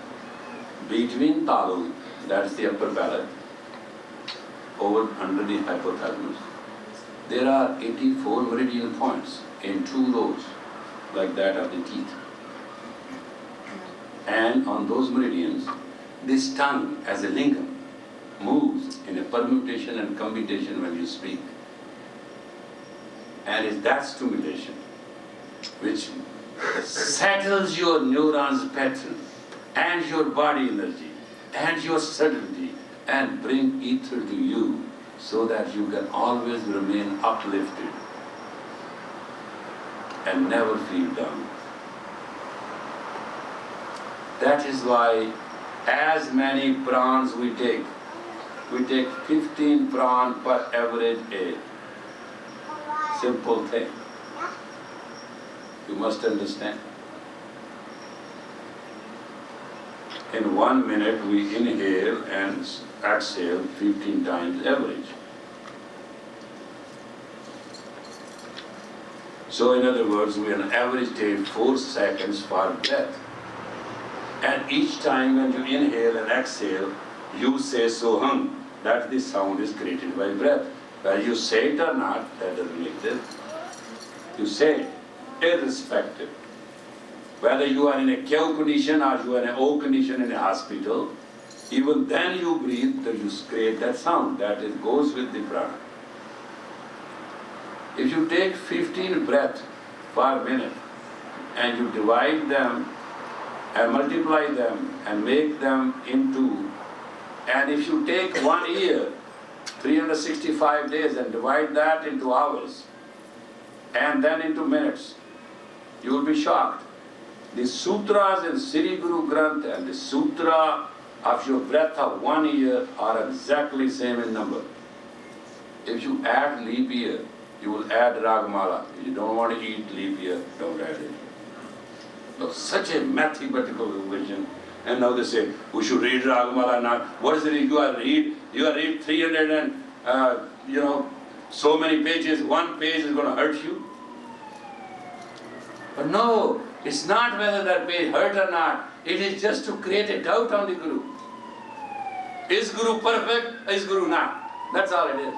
Between Talu, that's the upper palate, over under the hypothalamus, there are 84 meridian points in 2 rows, like that of the teeth. And on those meridians, this tongue as a lingam moves in a permutation and commutation when you speak. And it's that stimulation which settles your neurons pattern and your body energy and your certainty and bring ether to you so that you can always remain uplifted and never feel down. That is why as many prans we take 15 pran per average age. Simple thing. You must understand. In 1 minute we inhale and exhale 15 times average. So in other words, we on average take 4 seconds for breath. And each time when you inhale and exhale, you say soham. That the sound is created by breath. Whether you say it or not, that doesn't make difference. You say it, irrespective. Whether you are in a Q condition or you are in an O condition in a hospital, even then you breathe, that you create that sound. That goes with the prana. If you take 15 breaths per minute and you divide them and multiply them and make them into, and if you take 1 year, 365 days, and divide that into hours and then into minutes, you will be shocked. The sutras in Sri Guru Granth and the sutra of your breath of 1 year are exactly same in number. If you add leap year, you will add Ragmala. If you don't want to eat leap year, don't add it. So such a mathematical vision. And now they say, we should read Ragmala now. What is it you are read? You are read 300 and, so many pages. One page is going to hurt you. But no, it's not whether that page hurt or not. It is just to create a doubt on the Guru. Is Guru perfect? Is Guru not? That's all it is.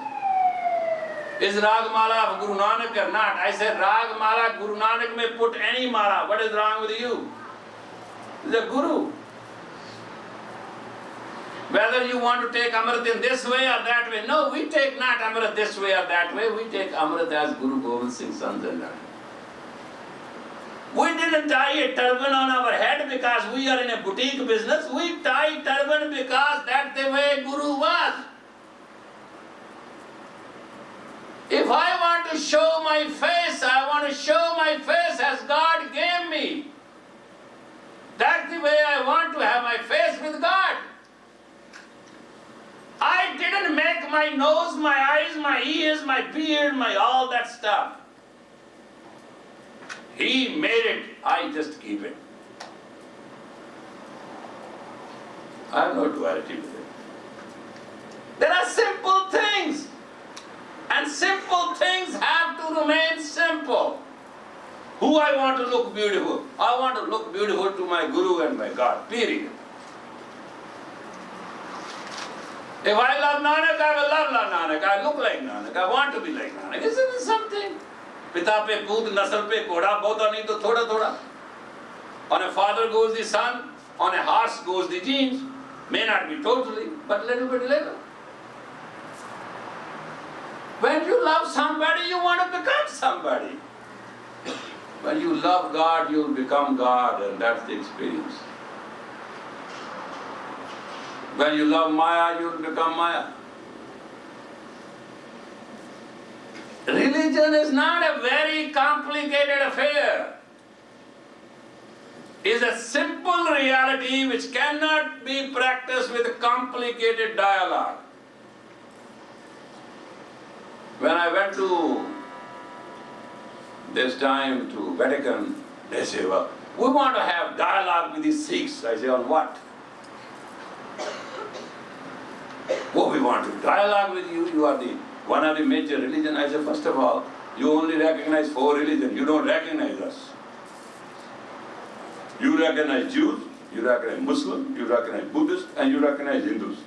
Is Ragmala of Guru Nanak or not? I said Ragmala, Guru Nanak may put any mala. What is wrong with you? The Guru. Whether you want to take Amrit in this way or that way. No, we take not Amrit this way or that way. We take Amrit as Guru Gobind Singh's sons and daughters. We didn't tie a turban on our head because we are in a boutique business. We tie turban because that's the way Guru was. If I want to show my face, I want to show my face as God gave me. That's the way I want to have my face with God. I didn't make my nose, my eyes, my ears, my beard, my all that stuff. He made it, I just keep it. I have no duality with it. There are simple things. And simple things have to remain simple. Who I want to look beautiful? I want to look beautiful to my Guru and my God, period. If I love Nanak, I will love Nanak. I look like Nanak. I want to be like Nanak. Isn't it something? Pita pe pood, nasal pe koda, bota nahi to thoda thoda. On a father goes the son, on a horse goes the genes. May not be totally, but little bit little. When you love somebody, you want to become somebody. When you love God, you will become God, and that's the experience. When you love Maya, you will become Maya. Religion is not a very complicated affair. It is a simple reality which cannot be practiced with complicated dialogue. When I went to this time to Vatican, they say, well, we want to have dialogue with the Sikhs. I say, on what? Oh, we want to dialogue with you. You are the one of the major religion. I say, first of all, you only recognize 4 religions. You don't recognize us. You recognize Jews, you recognize Muslims, you recognize Buddhists, and you recognize Hindus.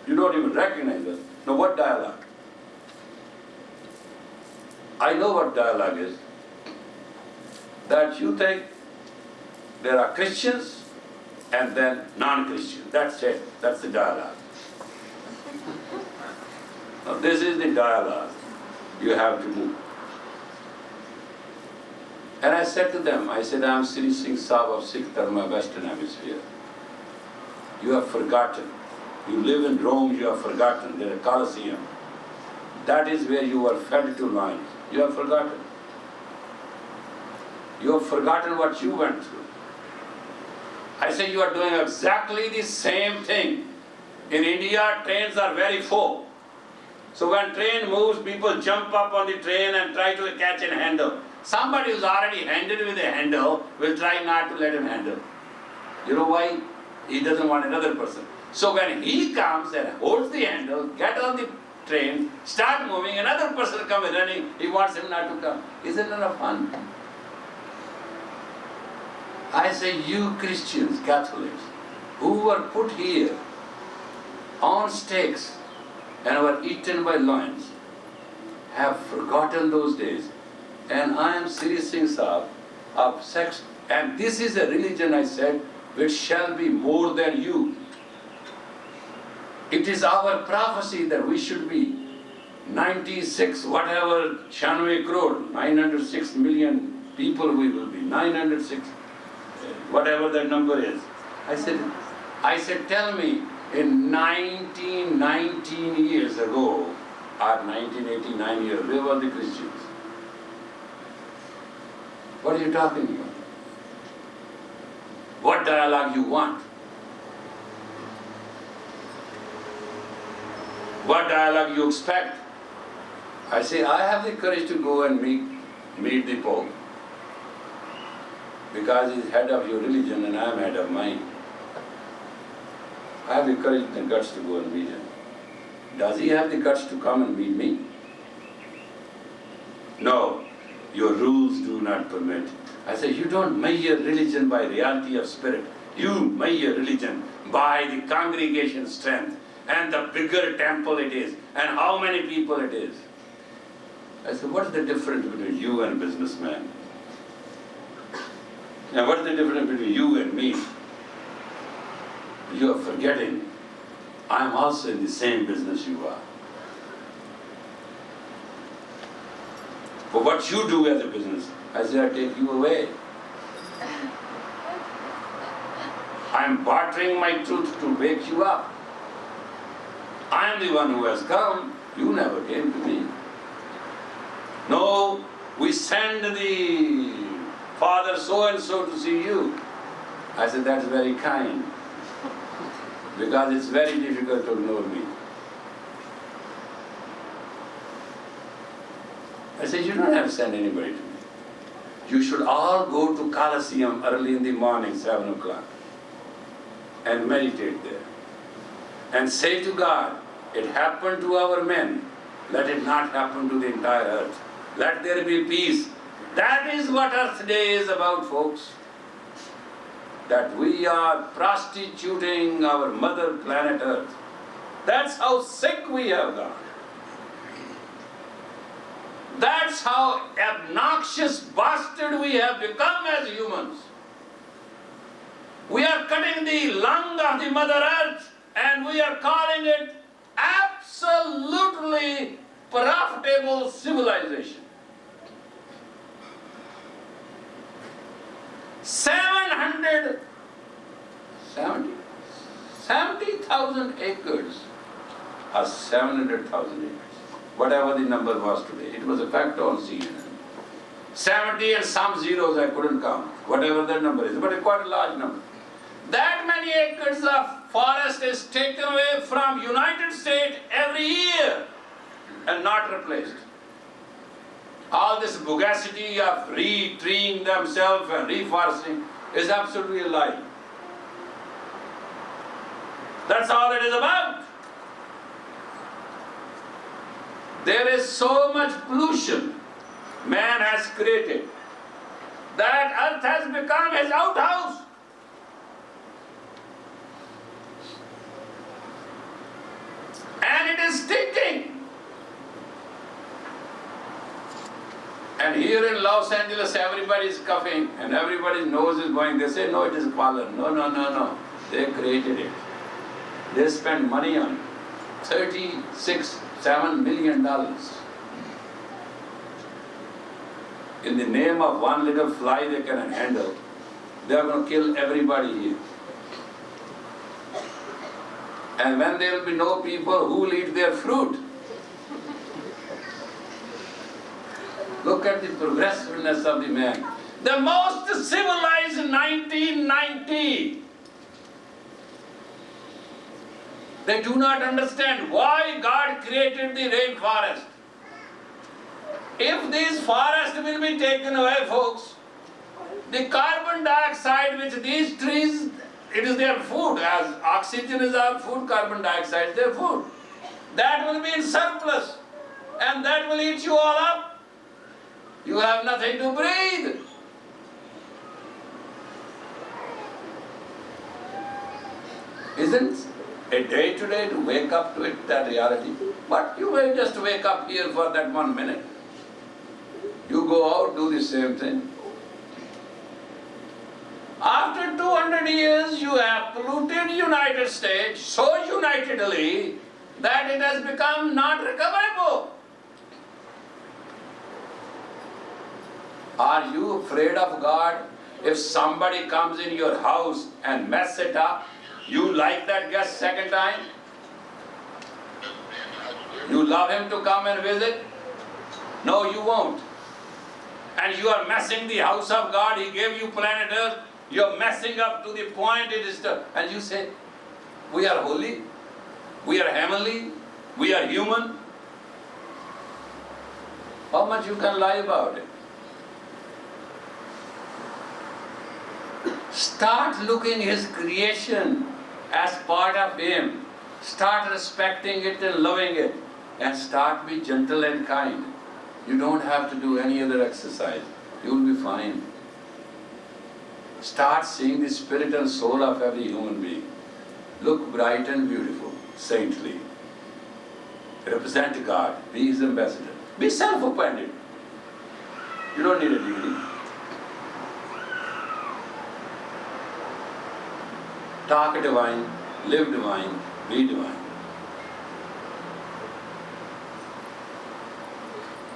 You don't even recognize us. Now what dialogue? I know what dialogue is. That you think there are Christians and then non-Christians. That's it. That's the dialogue. Now this is the dialogue you have to do. And I said to them, I said, I am Sri Singh Sahib of Sikh Dharma, Western Hemisphere. You have forgotten. You live in Rome, you have forgotten. There is a Colosseum. That is where you are fed to lions. You have forgotten. You have forgotten what you went through. I say you are doing exactly the same thing. In India, trains are very full. So when train moves, people jump up on the train and try to catch a handle. Somebody who's already handled with a handle will try not to let him handle. You know why? He doesn't want another person. So when he comes and holds the handle, get on the train, start moving, another person comes running, he wants him not to come. Isn't that fun? I say, you Christians, Catholics, who were put here on stakes and were eaten by lions, have forgotten those days. And I am Sri Singh Sahib of sex, and this is a religion, I said, which shall be more than you. It is our prophecy that we should be 96, whatever, 96 crore, 906 million people we will be, 906. whatever that number is. I said, tell me, in 1919 years ago, or 1989 years, where were the Christians? What are you talking about? What dialogue you want? What dialogue you expect? I say, I have the courage to go and meet the Pope, because he's head of your religion and I am head of mine. I have the courage and the guts to go and meet him. Does he have the guts to come and meet me? No, your rules do not permit. I say, you don't measure religion by reality of spirit. You measure religion by the congregation strength and the bigger temple it is and how many people it is. I said, what is the difference between you and a businessman? Now, what is the difference between you and me? You are forgetting, I am also in the same business you are. For what you do as a business, I say, I take you away. I am bartering my truth to wake you up. I am the one who has come. You never came to me. No, we send the Father so-and-so to see you. I said, that's very kind, because it's very difficult to ignore me. I said, you don't have to send anybody to me. You should all go to Colosseum early in the morning, 7 o'clock, and meditate there. And say to God, it happened to our men, let it not happen to the entire earth. Let there be peace. That is what Earth Day is about, folks. That we are prostituting our mother planet Earth. That's how sick we have gone. That's how obnoxious bastard we have become as humans. We are cutting the lung of the Mother Earth and we are calling it absolutely profitable civilization. 70,000 acres or 700,000 acres. Whatever the number was today, it was a fact on CNN. 70 and some zeros I couldn't count, whatever the number is, but a quite a large number. That many acres of forest is taken away from United States every year and not replaced. All this bugacity of re-treeing themselves and reforesting is absolutely a lie. That's all it is about. There is so much pollution man has created that earth has become his outhouse. And it is stinking. And here in Los Angeles, everybody is coughing and everybody's nose is going. They say, no, it is pollen. No, no, no, no. They created it. They spent money on it. $7 million. In the name of one little fly they can handle, they are going to kill everybody here. And when there will be no people, who will eat their fruit? Look at the progressiveness of the man. The most civilized 1990. They do not understand why God created the rainforest. If these forests will be taken away, folks, the carbon dioxide which these trees, it is their food. As oxygen is our food, carbon dioxide is their food. That will be in surplus. And that will eat you all up. You have nothing to breathe. Isn't a day today to wake up to it, that reality? But you may just wake up here for that 1 minute. You go out, do the same thing. After 200 years, you have polluted United States so unitedly that it has become not recoverable. Are you afraid of God If somebody comes in your house and mess it up, you like that guest second time? You love him to come and visit? No, you won't. And you are messing the house of God. He gave you planet Earth. You are messing up to the point it is done. And you say, we are holy, we are heavenly, we are human. How much you can lie about it? Start looking His creation as part of Him. Start respecting it and loving it. And start be gentle and kind. You don't have to do any other exercise. You will be fine. Start seeing the spirit and soul of every human being. Look bright and beautiful, saintly. Represent God. Be His ambassador. Be self-appointed. You don't need a degree. Talk divine, live divine, be divine.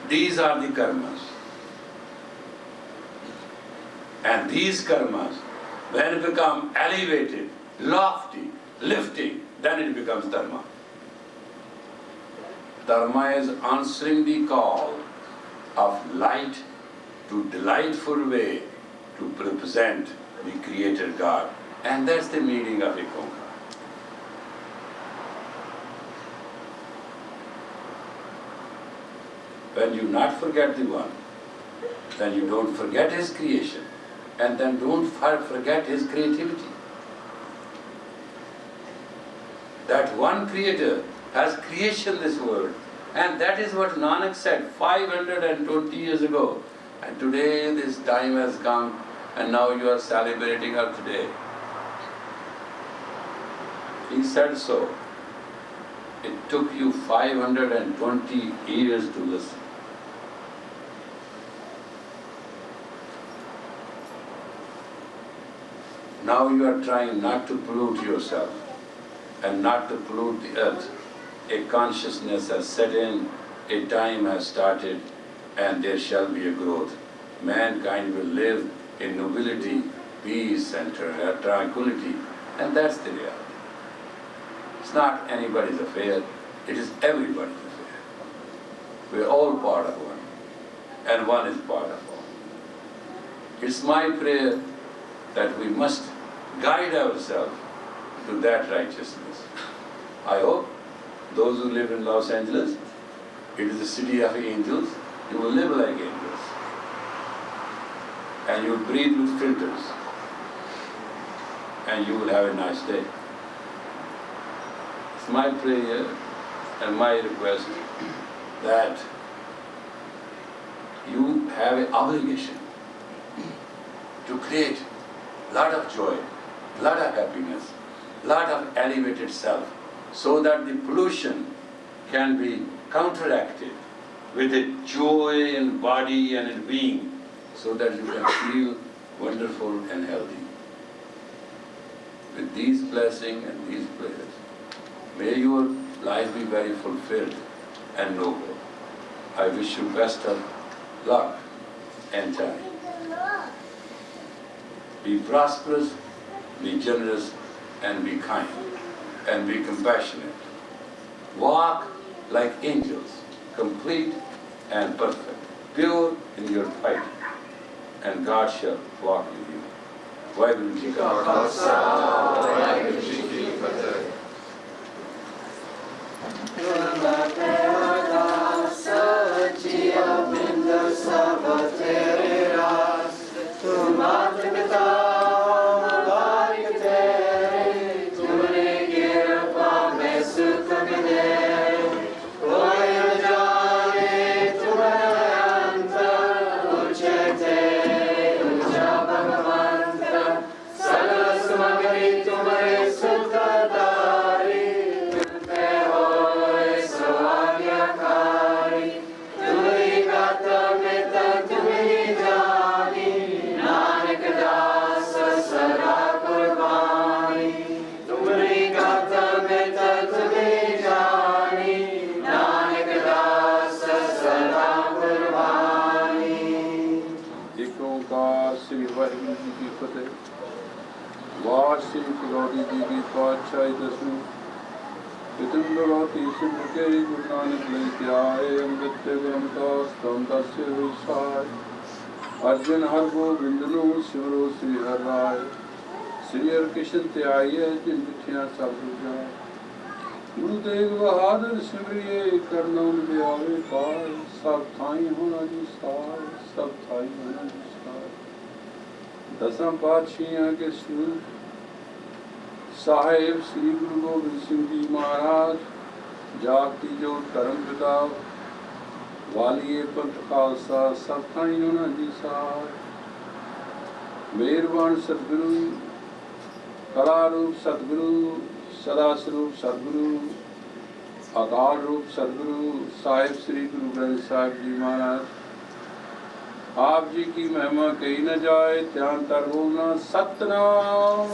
These are the karmas. And these karmas, when it become elevated, lofty, lifting, then it becomes dharma. Dharma is answering the call of light to delightful way to represent the Creator God. And that's the meaning of Ikonka. When you not forget the One, then you don't forget His creation, and then don't forget His creativity. That one Creator has creation this world, and that is what Nanak said 520 years ago. And today this time has come, and now you are celebrating her today. He said so. It took you 520 years to listen. Now you are trying not to pollute yourself and not to pollute the earth. A consciousness has set in, a time has started, and there shall be a growth. Mankind will live in nobility, peace, and tranquility, and that's the reality. It's not anybody's affair, it is everybody's affair. We're all part of one, and one is part of all. It's my prayer that we must guide ourselves to that righteousness. I hope those who live in Los Angeles, it is the city of angels, you will live like angels. And you will breathe with filters. And you will have a nice day. It's my prayer and my request that you have an obligation to create a lot of joy, a lot of happiness, a lot of elevated self, so that the pollution can be counteracted with a joy in body and in being, so that you can feel wonderful and healthy. With these blessings and these prayers, may your life be very fulfilled and noble. I wish you best of luck and time. Be prosperous, be generous, and be kind, and be compassionate. Walk like angels, complete and perfect, pure in your fight, and God shall walk with you. Vaheguru Ji ka Khalsa, Vaheguru Ji ki Fateh. Tumhare से फिरौती दी गई पातशाही दसवीं इतन भगवती सिद्ध के गुरु नानक लेके आए अमृत ग्रंथास दस्य विसार अर्जुन हर गोबिंद नु सिमरो श्री हर राय श्री हर कृष्ण त्याये जिन पिठियां सब जाए गुरु तेग बहादुर सिमरिए करना आवे पार सब थाई होना जी सार सब थाई होना जी सार दसम पातशाहियों के स्वरूप साहेब श्री गुरु गोबिंद सिंह जी महाराज जागती जो धर्म पिता वालिए पंथ खालसा सब थाई होना जी सार मेहरबान सतगुरु कला रूप सतगुरु सदा स्वरूप सतगुरु अकाल रूप सतगुरु साहिब श्री गुरु ग्रंथ साहिब जी महाराज आप जी की महिमा कही न जाए ध्यान तर बोलना सतनाम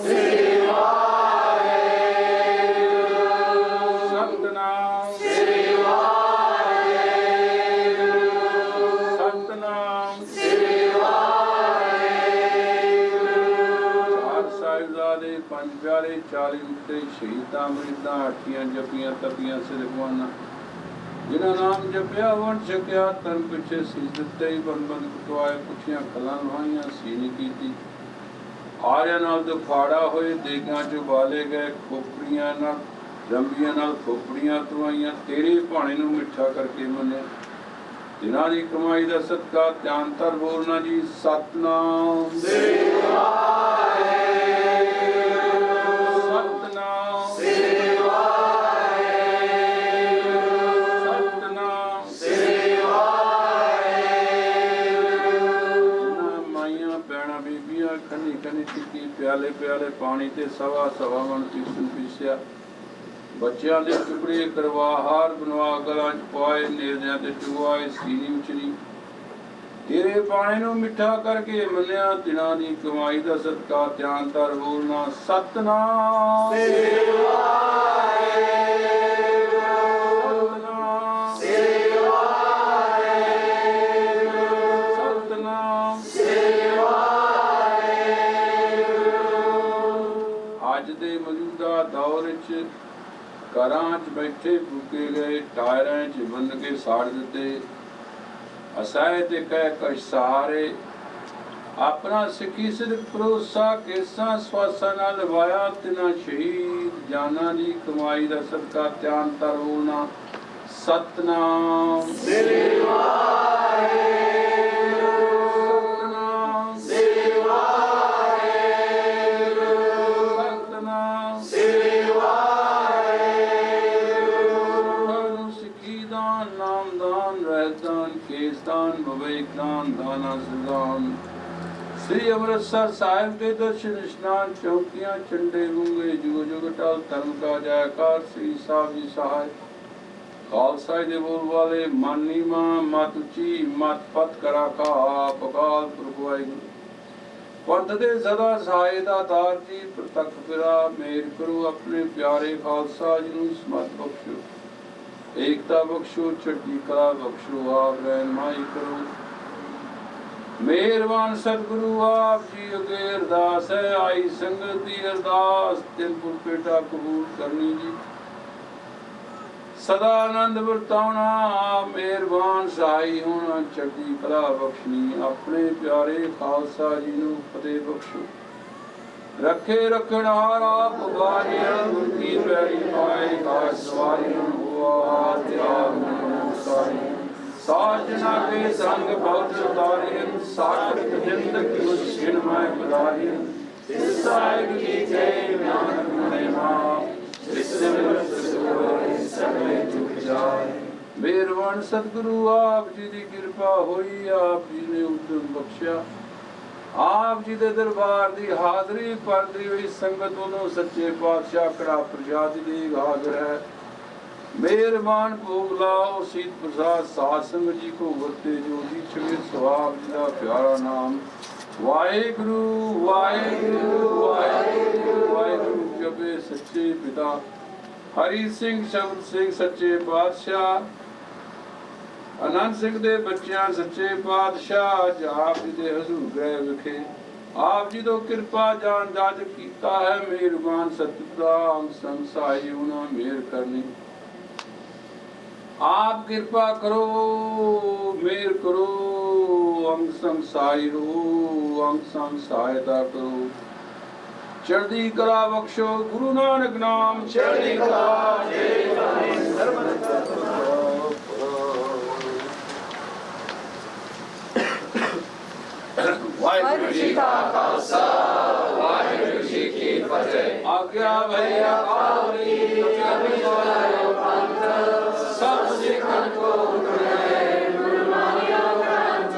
सतनाम सतनाम साहिबजादे पंज प्यारे 40 मुक्ते शहीदा मरीदा हठियां जपियां तपियां सिरगवाना जिन्हों नाम जपिया वंड छकिया तन पिछे सीस दिते बन बन कुटवाए पुछियां खलां लवाइयां सीनी कीती आर्या नाल दुखाड़ा होए देगां चो बाले गए खोपड़ियां नाल रंबियां नाल खोपड़ियां तवाइयां तेरे भाणे नूं मिठा करके मन्या जिन्हां दी कमाई दा सदका ध्यान तर बोलना जी सतनाम प्याले प्याले पानी ते सवा सवा मन पीसन पीसिया बच्चों के टुकड़े करवा हार बनवा गलां च पाए नेज़ियां ते चुगवाए सीनी उचरी तेरे पानी नूं मिठा करके मन्या तिन्हां दी कमाई दा सदका ध्यान तर बोलना सतनाम दौर घरां च बैठे फूके गए टायरां च बंद के साड़ दिते असहाय ते कह कश सहारे अपना सिखी सिर्फ भरोसा केसा स्वासा ना लवाया तिना शहीद जाना दी कमाई दा सदका ध्यान तर बोलना सतनाम श्री अमृतसर साहिब के दर्शन स्नान चौकियां चंडे गुंगे जुग जुग टल धर्म का जयकार श्री साहब जी सहाय खालसा दे बोल वाले मानी मां मत उची मत पत करा का पकाल प्रभु वाहिगुरु पंथ दे सदा सहाय दातार जी प्रतख फिरा मेहर करो अपने प्यारे खालसा जी नूं समत बख्शो एकता बख्शो चढ़ी कला बख्शो आप रहनुमाई करो मेहरबान सतगुरु आप जी अगे अरदास है आई संगत दी अरदास दिलपुर पेटा कबूल करनी जी सदा आनंद वरतावना मेहरबान सहाई होना चढ़ी कला बख्शनी अपने प्यारे खालसा जी नूं फतेह बख्शो रखे रखण हार आप बारियां गुर की पैरी पाए काज सवारियां हुआ त्याग सारी साजना के संग बहुत उतारियन साखत जिंदगी उस क्षण में बधारियन इस साहिब की जय नानक मुने मां इससे सगले चुक जाए मेहरबान सतगुरु आप जी की कृपा हुई आप जी ने उद्यम बख्शिया आप जी दे दरबार दी हाजरी परदी हुई संगत दोनों सच्चे पातशाह कड़ा प्रसाद दी हाजिर है मेहरबान भोग लाओ सीत प्रसाद साध संगत जी को वर्ते जो जी छवे स्वाब जी का प्यारा नाम वाहेगुरु वाहेगुरु वाहेगुरु वाहेगुरु जपे सच्चे पिता हरि सिंह शब्द सिंह सच्चे पातशाह आनंद सिंह दे बच्चियां सच्चे पातशाह आप जी दे हजूर गए विखे ਆਪ ਜੀ ਤੋਂ ਕਿਰਪਾ ਜਾਣ ਜਜ ਕੀਤਾ ਹੈ ਮਿਹਰਬਾਨ ਸਤਿਗੁਰਾ ਅੰਗ ਸੰਗ ਸਾਈ ਉਹਨਾਂ ਮਿਹਰ ਕਰਨੀ ਆਪ ਕਿਰਪਾ ਕਰੋ ਮਿਹਰ ਕਰੋ ਅੰਗ ਸੰਗ ਸਾਈ ਰੂ ਅੰਗ ਸੰਗ ਸਹਾਇਤਾ ਕਰੋ ਚੜ੍ਹਦੀ ਕਲਾ ਬਖਸ਼ੋ ਗੁਰੂ ਨਾਨਕ ਨਾਮ ਚੜ੍ਹਦੀ ਕਲਾ ਜੇ ਵਾਹਿਗੁਰੂ ਜੀ ਕਾ ਖਾਲਸਾ ਵਾਹਿਗੁਰੂ ਜੀ ਕੀ ਫਤਿਹ ਆਗਿਆ ਭਈਆ ਕਾਲੀ ਕਬੀ ਵਾਲਿਓ ਪੰਥ ਸਭ ਸਿੱਖਾਂ ਕੋ ਕਰੇ ਗੁਰੂ ਮਾਨਿਓ ਗ੍ਰੰਥ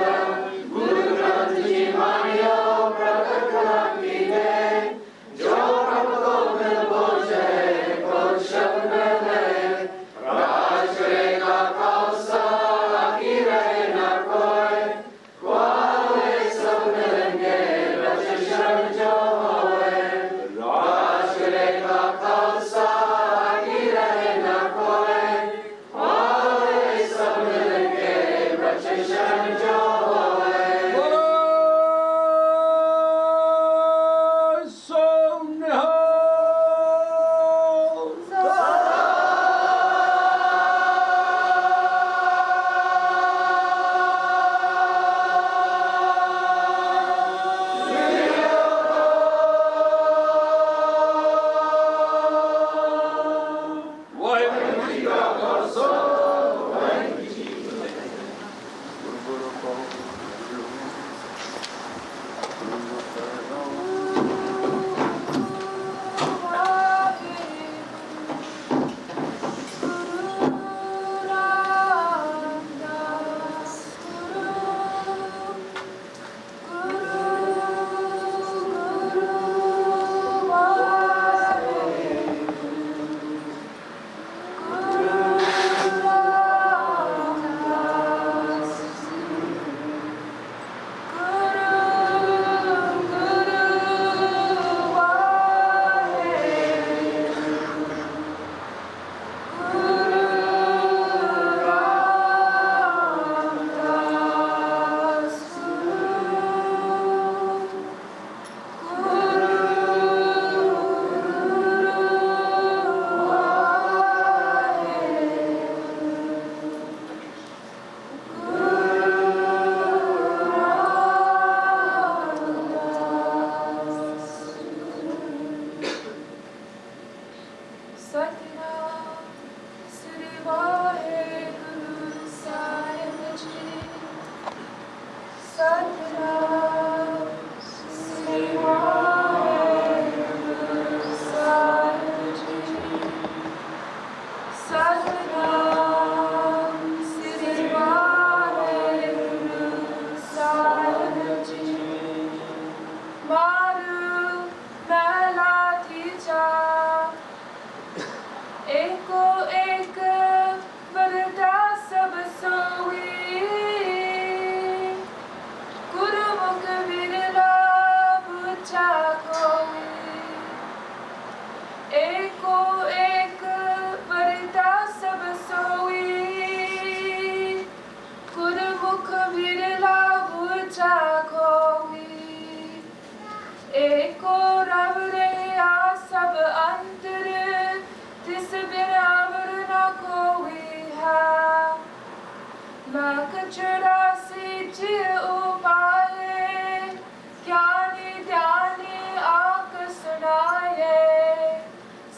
ਗੁਰੂ ਗ੍ਰੰਥ ਜੀ ਮਾਨਿਓ ਪ੍ਰਗਟ ਕਰਾਂਗੀ ਦੇ ਜੋ ਪ੍ਰਭ ਕੋ ਮਿਲ ਬੋਝੇ ਕੋ ਸ਼ਬਦ ਲੈ ਰਾਜ ਕਰੇਗਾ ਖਾਲਸਾ ਆਕੀ ਰਹੇ ਨਾ ਕੋਈ ਕੋਏ ਸਭ ਮਿਲਣਗੇ ਰਚ ਸ਼ਰਨ ਜੋ ਹੋਏ ਰਾਜ ਕਰੇਗਾ ਖਾਲਸਾ ਆਕੀ ਰਹੇ ਨਾ ਕੋਈ ਕੋਏ ਸਭ ਮਿਲਣਗੇ ਰਚ ਸ਼ਰਨ ਜੋ ਹੋਏ ਬੋਲੋ ਸੋ ਨਿਹਾਲ ਵਾਹਿਗੁਰੂ ਜੀ ਕਾ ਖਾਲਸਾ ਵਾਹਿਗੁਰੂ ਜੀ ਕੀ ਫਤਿਹ ਗੁਰੂ ਕਹੋ ਸਤਿਨਾਮ ਸ੍ਰੀ ਵਾਹਿਗੁਰੂ ਸਾਹਿਬ ਜੀ ਸਤਿਨਾਮ ਸ੍ਰੀ ਵਾਹਿਗੁਰੂ ਸਾਹਿਬ ਜੀ ਸਤਿਨਾਮ ਸ੍ਰੀ ਵਾਹਿਗੁਰੂ ਸਾਹਿਬ ਜੀ ਮਾਰੂ ਮਹਿਲਾ ਤੀਜਾ एको एक वरदा सब सोई गुरुमुख विरला बुझा कोई एको एक वरदा सब सोई गुरुमुख विरला बुझा कोई एको रब रे आ सब अंतर तिस बिन अमर न कोई है लाख 84 जिय उपाये ज्ञानी ध्यानी आक सुनाये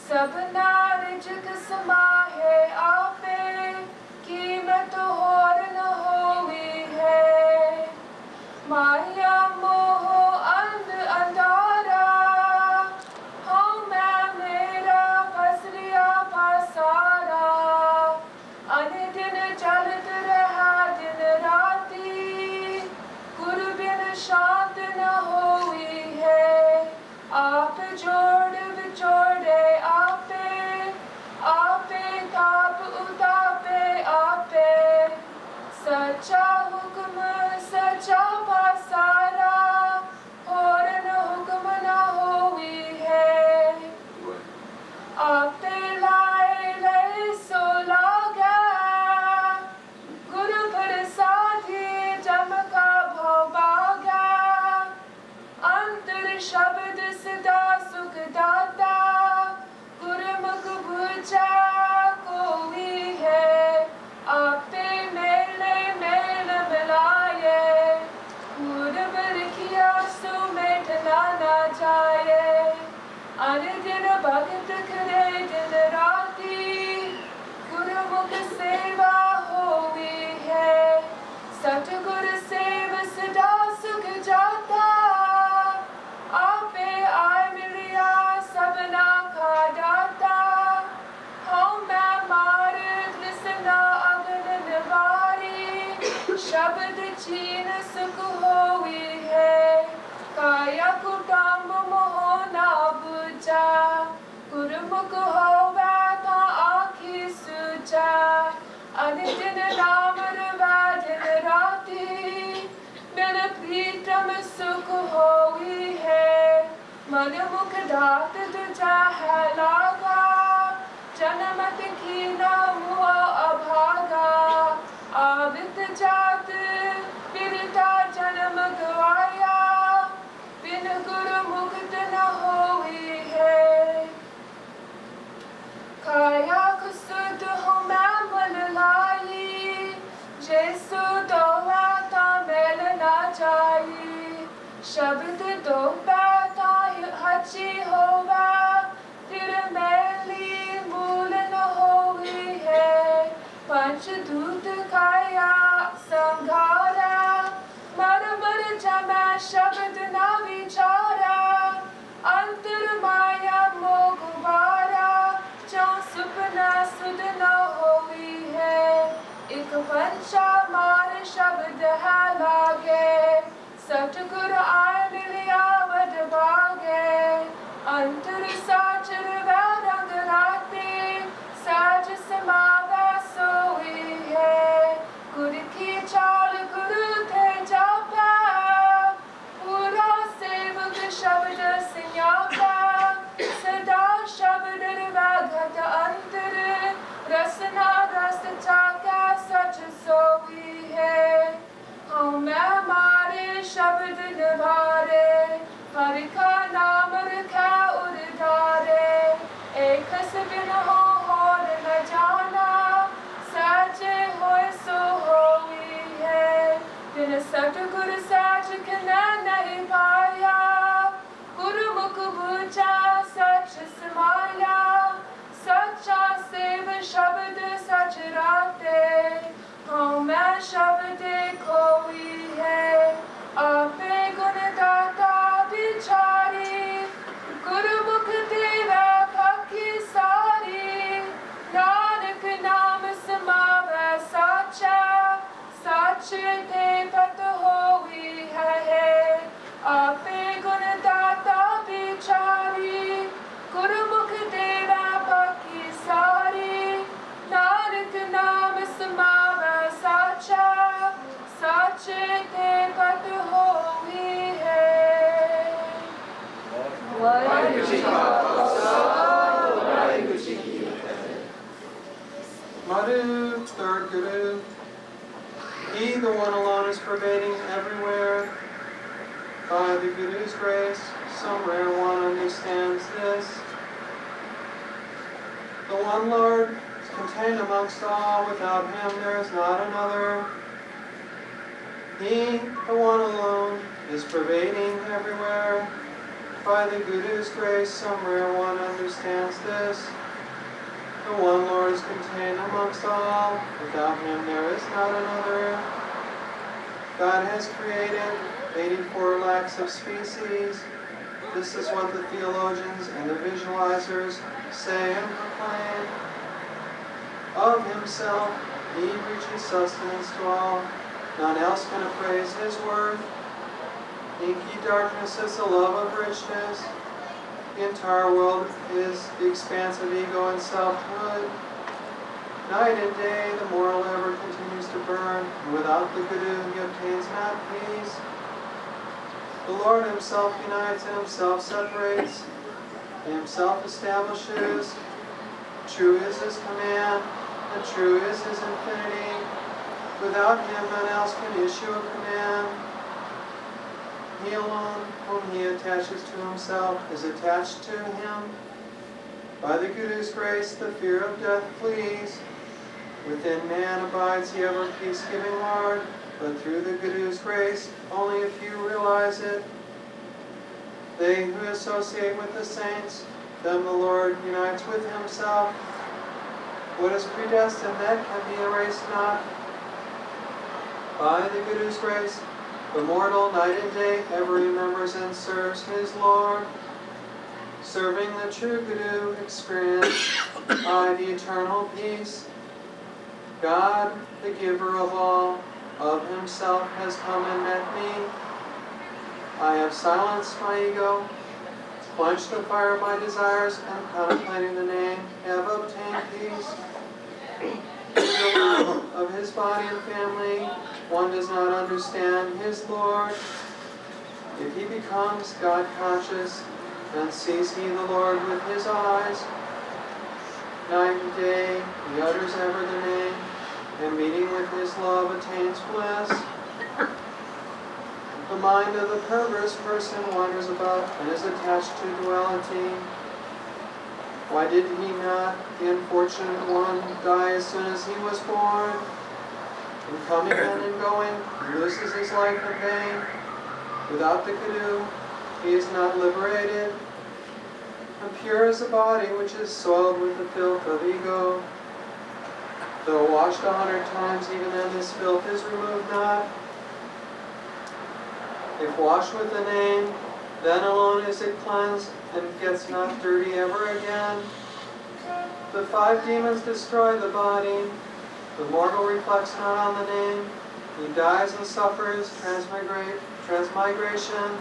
सब नारज समाहे आपे कीमत होर न होवी है माया मोह अंध अंधारा हूँ मैं मेरा फसलिया फसारा अनदिन चलत रहा दिन राती गुरु बिन शांत न होई है आप जोड़ विछोड़े आपे आपे सिद्धार्थ तुझा है लागा, जनमत की न हुआ अभागा। आदित जात पिता जन्म गवाया, बिन गुरु मुक्त न होई है। काया खुसुद हो मैं मन लाई, जैसु दोला ता मेल ना जाई। शब्द दो पैता हची होवा, फिर मैली मूल न होई है। पंचदूत काया संघारा, मर मर जमै शब्द न विचारा। अंतर माया मोह गुबारा, जो सुपना सुध न होई है। एक पंचा मार शब्द है लागे, सतगुर आय मिलिया वड भागे। अंतर साचर वै रंग राते, साज समावै सोई है। गुर की चाल गुरु थे जापै, पूरा सेवक शब्द सियापै। सदा शब्द घट अंतर, रसना रस चाकै सच सोई है। मैं मारे शब्द निभारे, हरि का नाम रखै उधारे। एक बिन हो और न जाना, साचे होए सो होई है। बिन सतगुर साच खिनै नहीं पाया, गुरुमुख बूझा सच समाया। सच्चा सेव शब्द सच राते, मैं शब्द खोई है। आपे गुण दाता बिचारी, गुरुमुख देवा पक्की सारी। नानक नाम समावै साचा, साचे ते पत होई है। आपे गुण दाता बिचारी, गुरुमुख देवा पक्की सारी। नानक नाम समावै साचा, साचे ते पत होई है। वाहिगुरू जी का खालसा, वाहिगुरू जी की फतेह। Madhu, third Guru. He, the one alone, is pervading everywhere. By the Guru's grace, some rare one understands this. The one Lord is contained amongst all. Without him there is not another. He, the one alone, is pervading everywhere. By the Guru's grace, some rare one understands this. The one Lord is contained amongst all. Without him there is not another. God has created 84 lakhs of species. This is what the theologians and the visualizers say and proclaim. Of himself, he reaches sustenance to all. None else can appraise his worth. Inky darkness is the love of riches. The entire world is the expanse of ego and selfhood. Night and day, the moral ever continues to burn, and without the Guru, he obtains not peace. The Lord himself unites and himself separates, and himself establishes. True is his command, and true is his infinity. Without him, none else can issue a command. He alone, whom he attaches to himself, is attached to him. By the Guru's grace, the fear of death flees. Within man abides the ever peace-giving Lord, but through the Guru's grace, only a few realize it. They who associate with the saints, them the Lord unites with himself. What is predestined, that can be erased not. By the Guru's grace, the mortal night and day ever remembers and serves his Lord. Serving the true Guru, experience I the eternal peace. God, the giver of all, of himself has come and met me. I have silenced my ego, quenched the fire of my desires, and contemplating the name, have obtained peace. Through the love of his body and family, one does not understand his Lord. If he becomes God conscious, and sees he the Lord with his eyes. Night and day he utters ever the name, and meeting with his love attains bliss. The mind of the perverse person wanders about and is attached to duality. Why did he not, the unfortunate one, die as soon as he was born? In coming and in going, he loses his life in vain. Without the canoe, he is not liberated. And pure is the body which is soiled with the filth of ego. Though washed 100 times, even then this filth is removed not. If washed with the name, then alone is it cleansed, and gets not dirty ever again. The 5 demons destroy the body. The mortal reflects not on the name. He dies and suffers transmigration.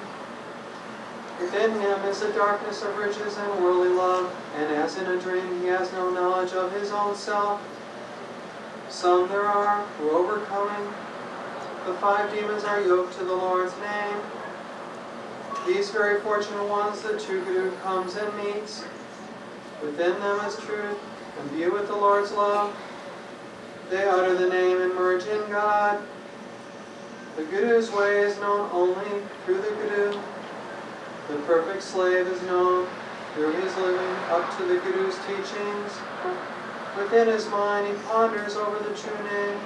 Within him is the darkness of riches and worldly love, and as in a dream he has no knowledge of his own self. Some there are who, overcoming the 5 demons, are yoked to the Lord's name. These very fortunate ones the true Guru comes and meets. Within them is truth, and view with the Lord's love. They utter the name and merge in God. The Guru's way is known only through the Guru. The perfect slave is known through his living up to the Guru's teachings. Within his mind he ponders over the true name,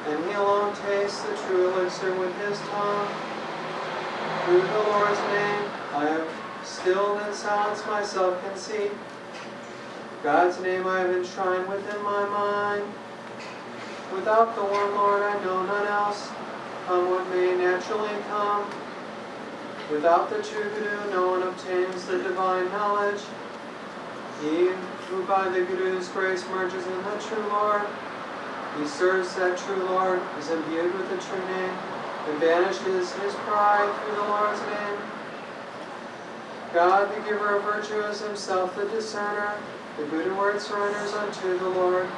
and he alone tastes the true elixir with his tongue. Through the Lord's name I have stilled and silenced my self-conceit. God's name I have enshrined within my mind. Without the one Lord I know none else, come what may naturally come. Without the true Guru no one obtains the divine knowledge. He who by the Guru's grace merges in the true Lord, he serves that true Lord, is imbued with the true name, and banishes his pride through the Lord's name. God, the giver of virtue, is himself the discerner. The Guru word surrenders unto the Lord,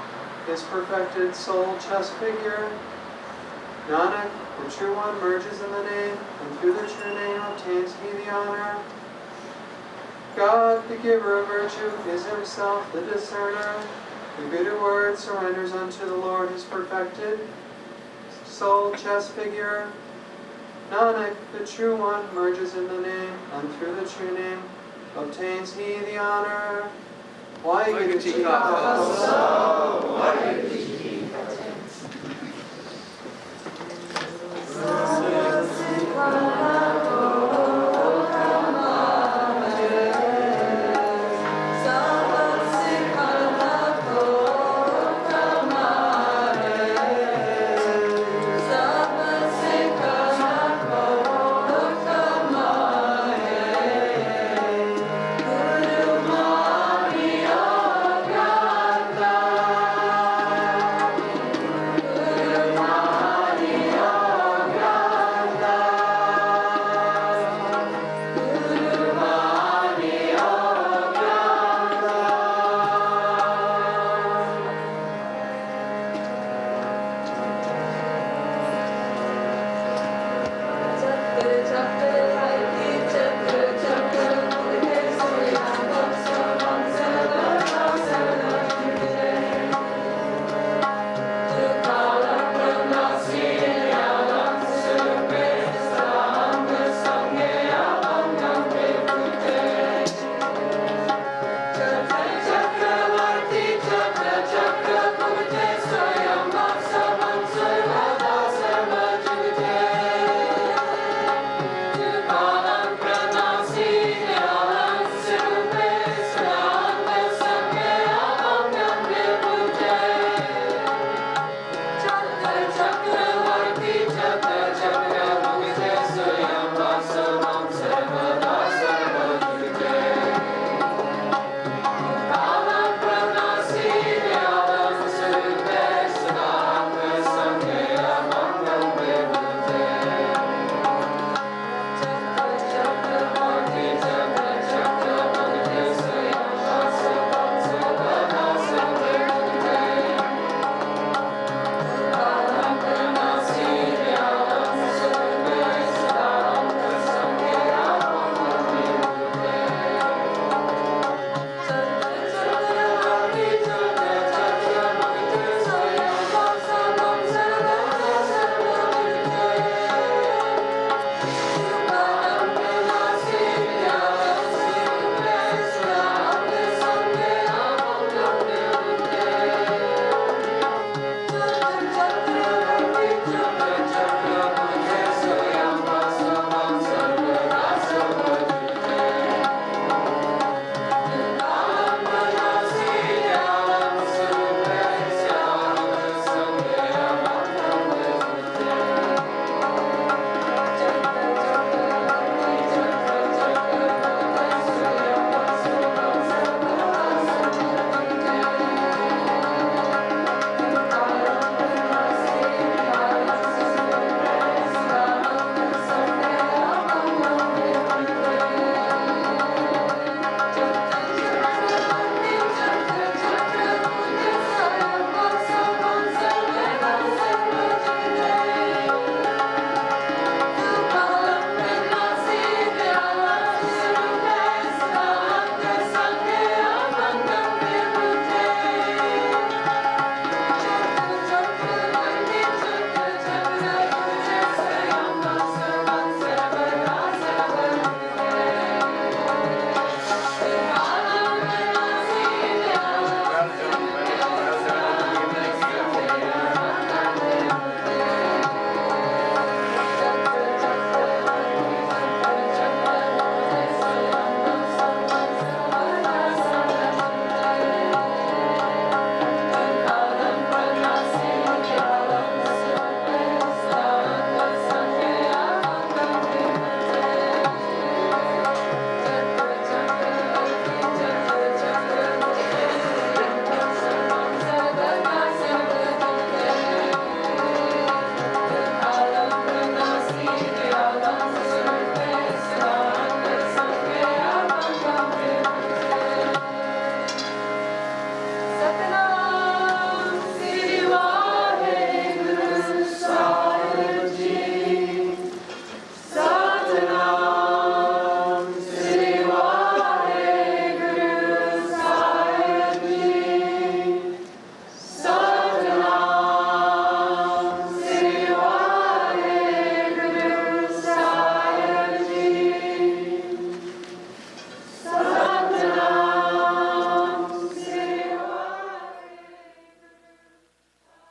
his perfected soul chest figure. Nanak, the true one, merges in the name, and through the true name obtains he the honor. God, the giver of virtue, is himself the discerner. The Guru word surrenders unto the Lord his perfected soul chest figure. Nanak, the true one, merges in the name, and through the true name obtains he the honor. Waheguru Ji Ka Khalsa, Waheguru Ji Ki Fateh. Guru Mani Agya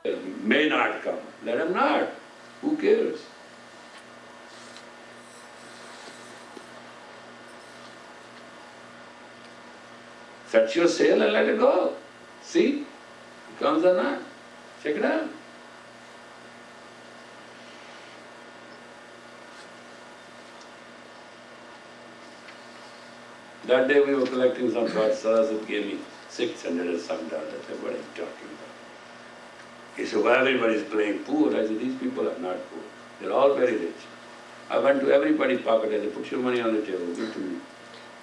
may not come. Let him not. Who cares? Set your sail and let it go. See? It comes or not. Check it out. That day we were collecting some cards. Saraswat gave me 600 or some dollars. I said, what are you talking about? He said, well, everybody's playing poor. I said, these people are not poor. They're all very rich. I went to everybody's pocket. I said, put your money on the table. Give it to me.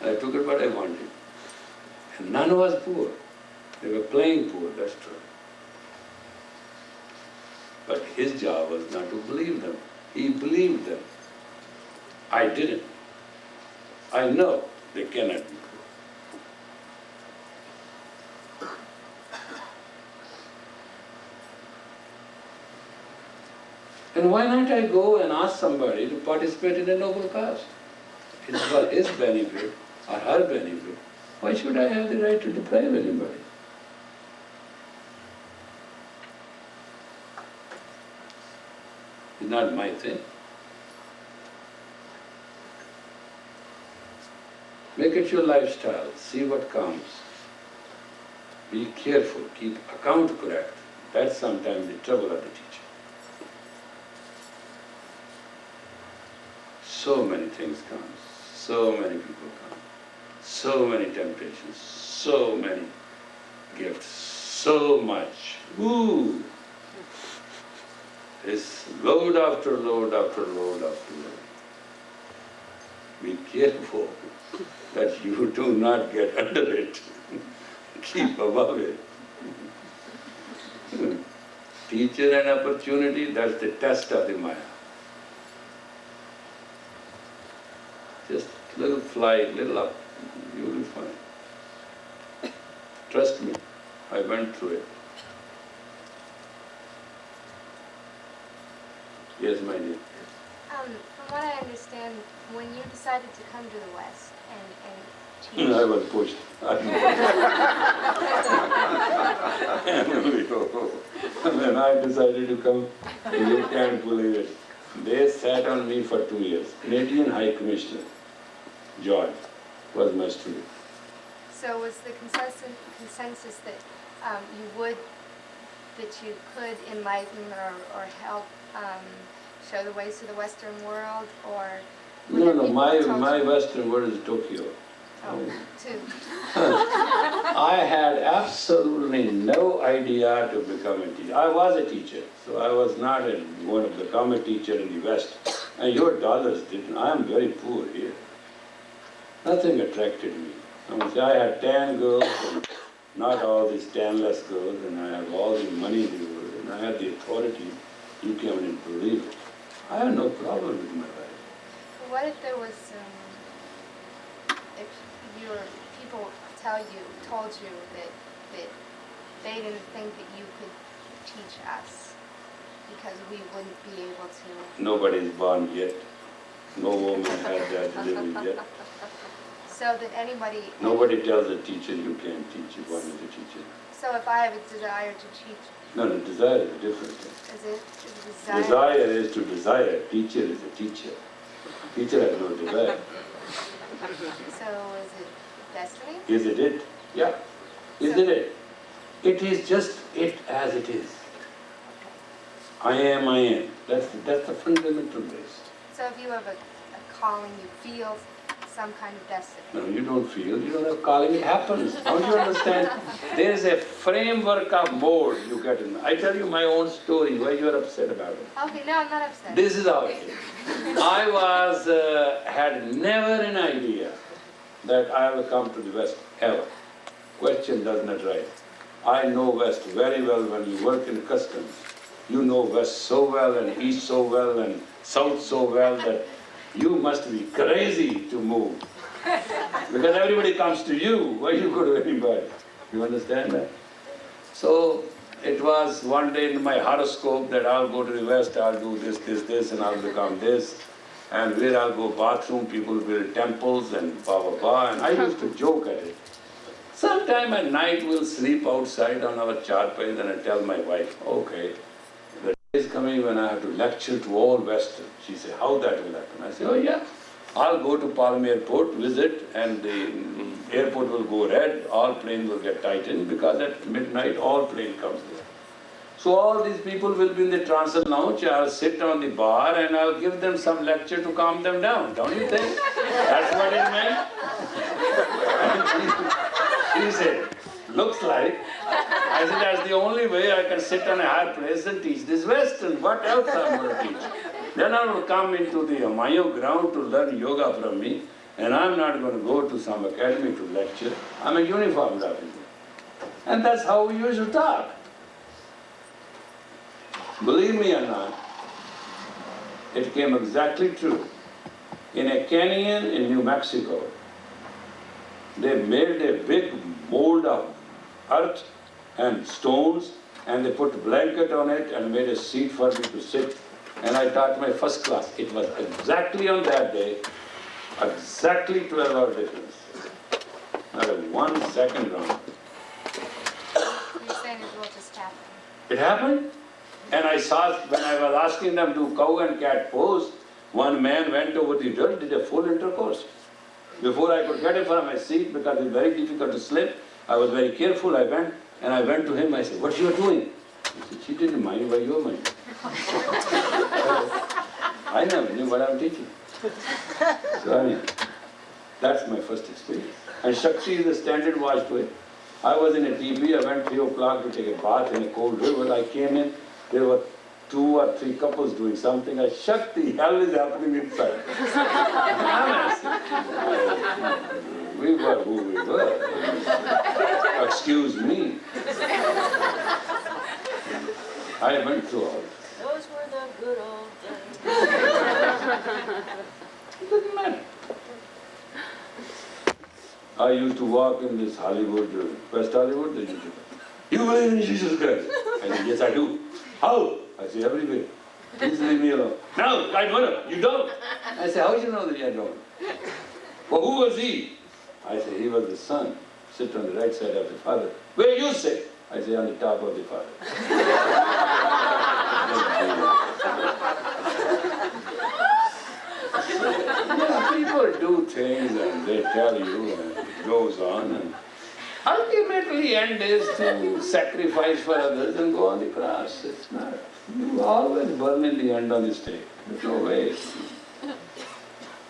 And I took it what I wanted. And none was poor. They were playing poor, that's true. But his job was not to believe them. He believed them. I didn't. I know they cannot be poor. And why not I go and ask somebody to participate in a noble cause? It's for his benefit or her benefit. Why should I have the right to deprive anybody? It's not my thing. Make it your lifestyle. See what comes. Be careful. Keep account correct. That's sometimes the trouble of the teacher. So many things come. So many people come. So many temptations. So many gifts. So much. Ooh! It's load after load after load after load. Be careful that you do not get under it. Keep above it. Teacher and opportunity, that's the test of the Maya. Just little flight, little up, you will be fine. Trust me, I went through it. Yes, my dear. From what I understand, when you decided to come to the West and teach... I was pushed. When I decided to come, you can't believe it. They sat on me for 2 years. Canadian High Commissioner, George, was my student. So was the consensus that you could enlighten or help show the ways to the Western world, or... No, my Western world is Tokyo. Oh, two. I had absolutely no idea to become a teacher. I was a teacher, so I was not going to become a teacher in the West. And your dollars didn't. I am very poor here. Nothing attracted me. I had 10 girls, and not all these 10 less girls, and I had all the money in the world, and I had the authority. You can't believe it. I have no problem with my life. What if there was if your people told you that they didn't think that you could teach us because we wouldn't be able to... Nobody's born yet. No woman had that delivery yet. So that anybody... Nobody tells a teacher you can't teach if one is a teacher. So if I have a desire to teach... No, desire is a different thing. Is it? Desire is to desire. Teacher is a teacher. Teacher has no desire. So is it destiny? Is it it? Yeah. Is it it? It is just it as it is. I am, I am. That's the fundamental base. So if you have a calling, you feel some kind of destiny. No, you don't feel, you don't have calling, it happens. Don't you understand? There is a framework of mode you get in. I tell you my own story, why you are upset about it. Okay, no, I'm not upset. This is how it is. I had never an idea that I will come to the West, ever. Question does not rise. I know West very well when you work in customs. You know West so well and East so well and South so well that you must be crazy to move. Because everybody comes to you, why you go to anybody? You understand that? So it was one day in my horoscope that I'll go to the West, I'll do this, and I'll become this. And where I'll go bathroom, people build temples and blah, blah, blah. And I used to joke at it. Sometime at night we'll sleep outside on our charpai, and I tell my wife, okay, the day is coming when I have to lecture to all Western. She said, how that will happen? I say, oh yeah, I'll go to Palm Airport, visit, and the airport will go red, all planes will get tightened, because at midnight all plane comes there. So all these people will be in the transit lounge, I'll sit on the bar and I'll give them some lecture to calm them down. Don't you think? That's what it meant? She said, looks like. I said, that's the only way I can sit on a high place and teach this Western. What else I'm going to teach? Then I will come into the Mayo ground to learn yoga from me, and I'm not going to go to some academy to lecture. I'm a uniformed officer. And that's how we used to talk. Believe me or not, it came exactly true. In a canyon in New Mexico, they made a big mold of earth and stones, and they put a blanket on it and made a seat for me to sit. And I taught my first class. It was exactly on that day, exactly 12-hour difference. Not a 1 second wrong. You're saying it will just happen. It happened. And I saw, when I was asking them to cow and cat pose, one man went over the dirt, did a full intercourse. Before I could get it from my seat, because it's very difficult to slip, I was very careful. I went to him, I said, what you are doing? He said, she didn't mind, why you are minding? I never knew what I'm teaching. So I mean, that's my first experience. And Shakti is a standard watchway. I was in a teepee, I went 3 o'clock to take a bath in a cold river. I came in, there were 2 or 3 couples doing something. I shut the hell is happening inside. We were who we were. Excuse me. I went through all this. Those were the good old days. It doesn't matter. I used to walk in this Hollywood, West Hollywood, they used to, you believe in Jesus Christ? I said, yes I do. How? I say, everywhere. Please leave me alone. No, I don't. You don't. I say, how do you know that I don't? Well, who was he? I say, he was the son. Sit on the right side of the father. Where you sit? I say, on the top of the father. Yeah, people do things and they tell you and it goes on. And ultimately, end is to sacrifice for others and go on the cross. It's not. You always burn in the end on the stake. There's no way.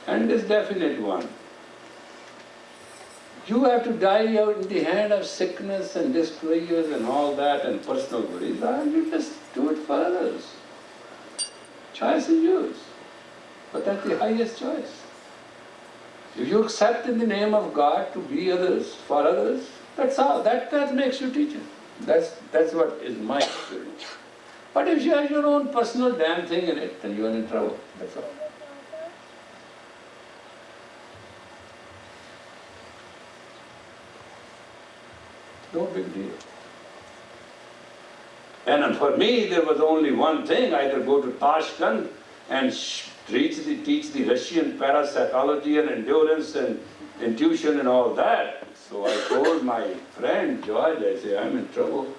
End is definite one. You have to die out in the hand of sickness and displeasures and all that and personal worries. You just do it for others. Choice is yours. But that's the highest choice. If you accept in the name of God to be others, for others, that's all. That makes you teacher. That's what is my experience. But if you have your own personal damn thing in it, then you are in trouble. That's all. No big deal. And for me, there was only one thing: either go to Tashkent and teach the Russian parapsychology and endurance and intuition and all that. So I told my friend George, I say, I'm in trouble.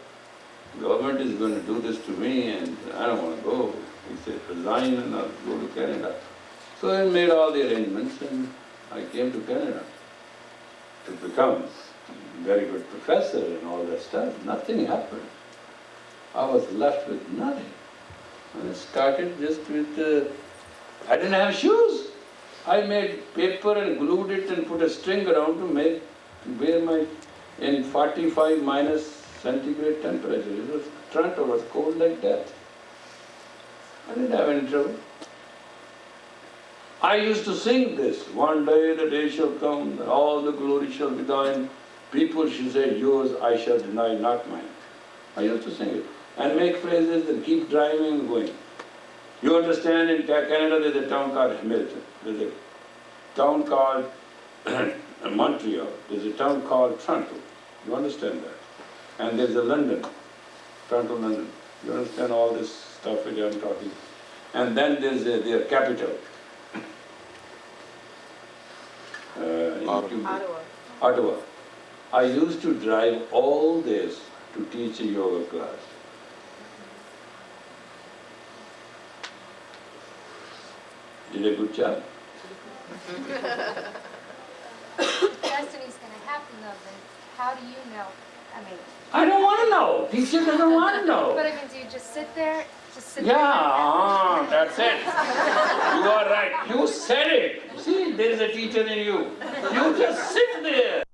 Government is going to do this to me and I don't want to go. He said, resign and I'll go to Canada. So I made all the arrangements and I came to Canada to become a very good professor and all that stuff. Nothing happened. I was left with nothing. And I started just with, I didn't have shoes. I made paper and glued it and put a string around to wear my, in 45 minus centigrade temperature. It was, Toronto was cold like death. I didn't have any trouble. I used to sing this, one day the day shall come, that all the glory shall be thine. People shall say, yours I shall deny, not mine. I used to sing it. And make phrases and keep driving and going. You understand, in Canada there's a town called Hamilton. There's a town called Montreal. There's a town called Toronto. You understand that? And there's a London, Toronto, London. You understand all this stuff which I'm talking. And then there's their capital. Ottawa. Ottawa. I used to drive all this to teach a yoga class. Did a good job. Destiny's going to happen though, then how do you know? I mean, I don't want to know. Teacher doesn't want to know. but I mean, do you just sit there? Just sit Yeah, there? that's it. You are right. You said it. See, there is a teacher in you. You just sit there.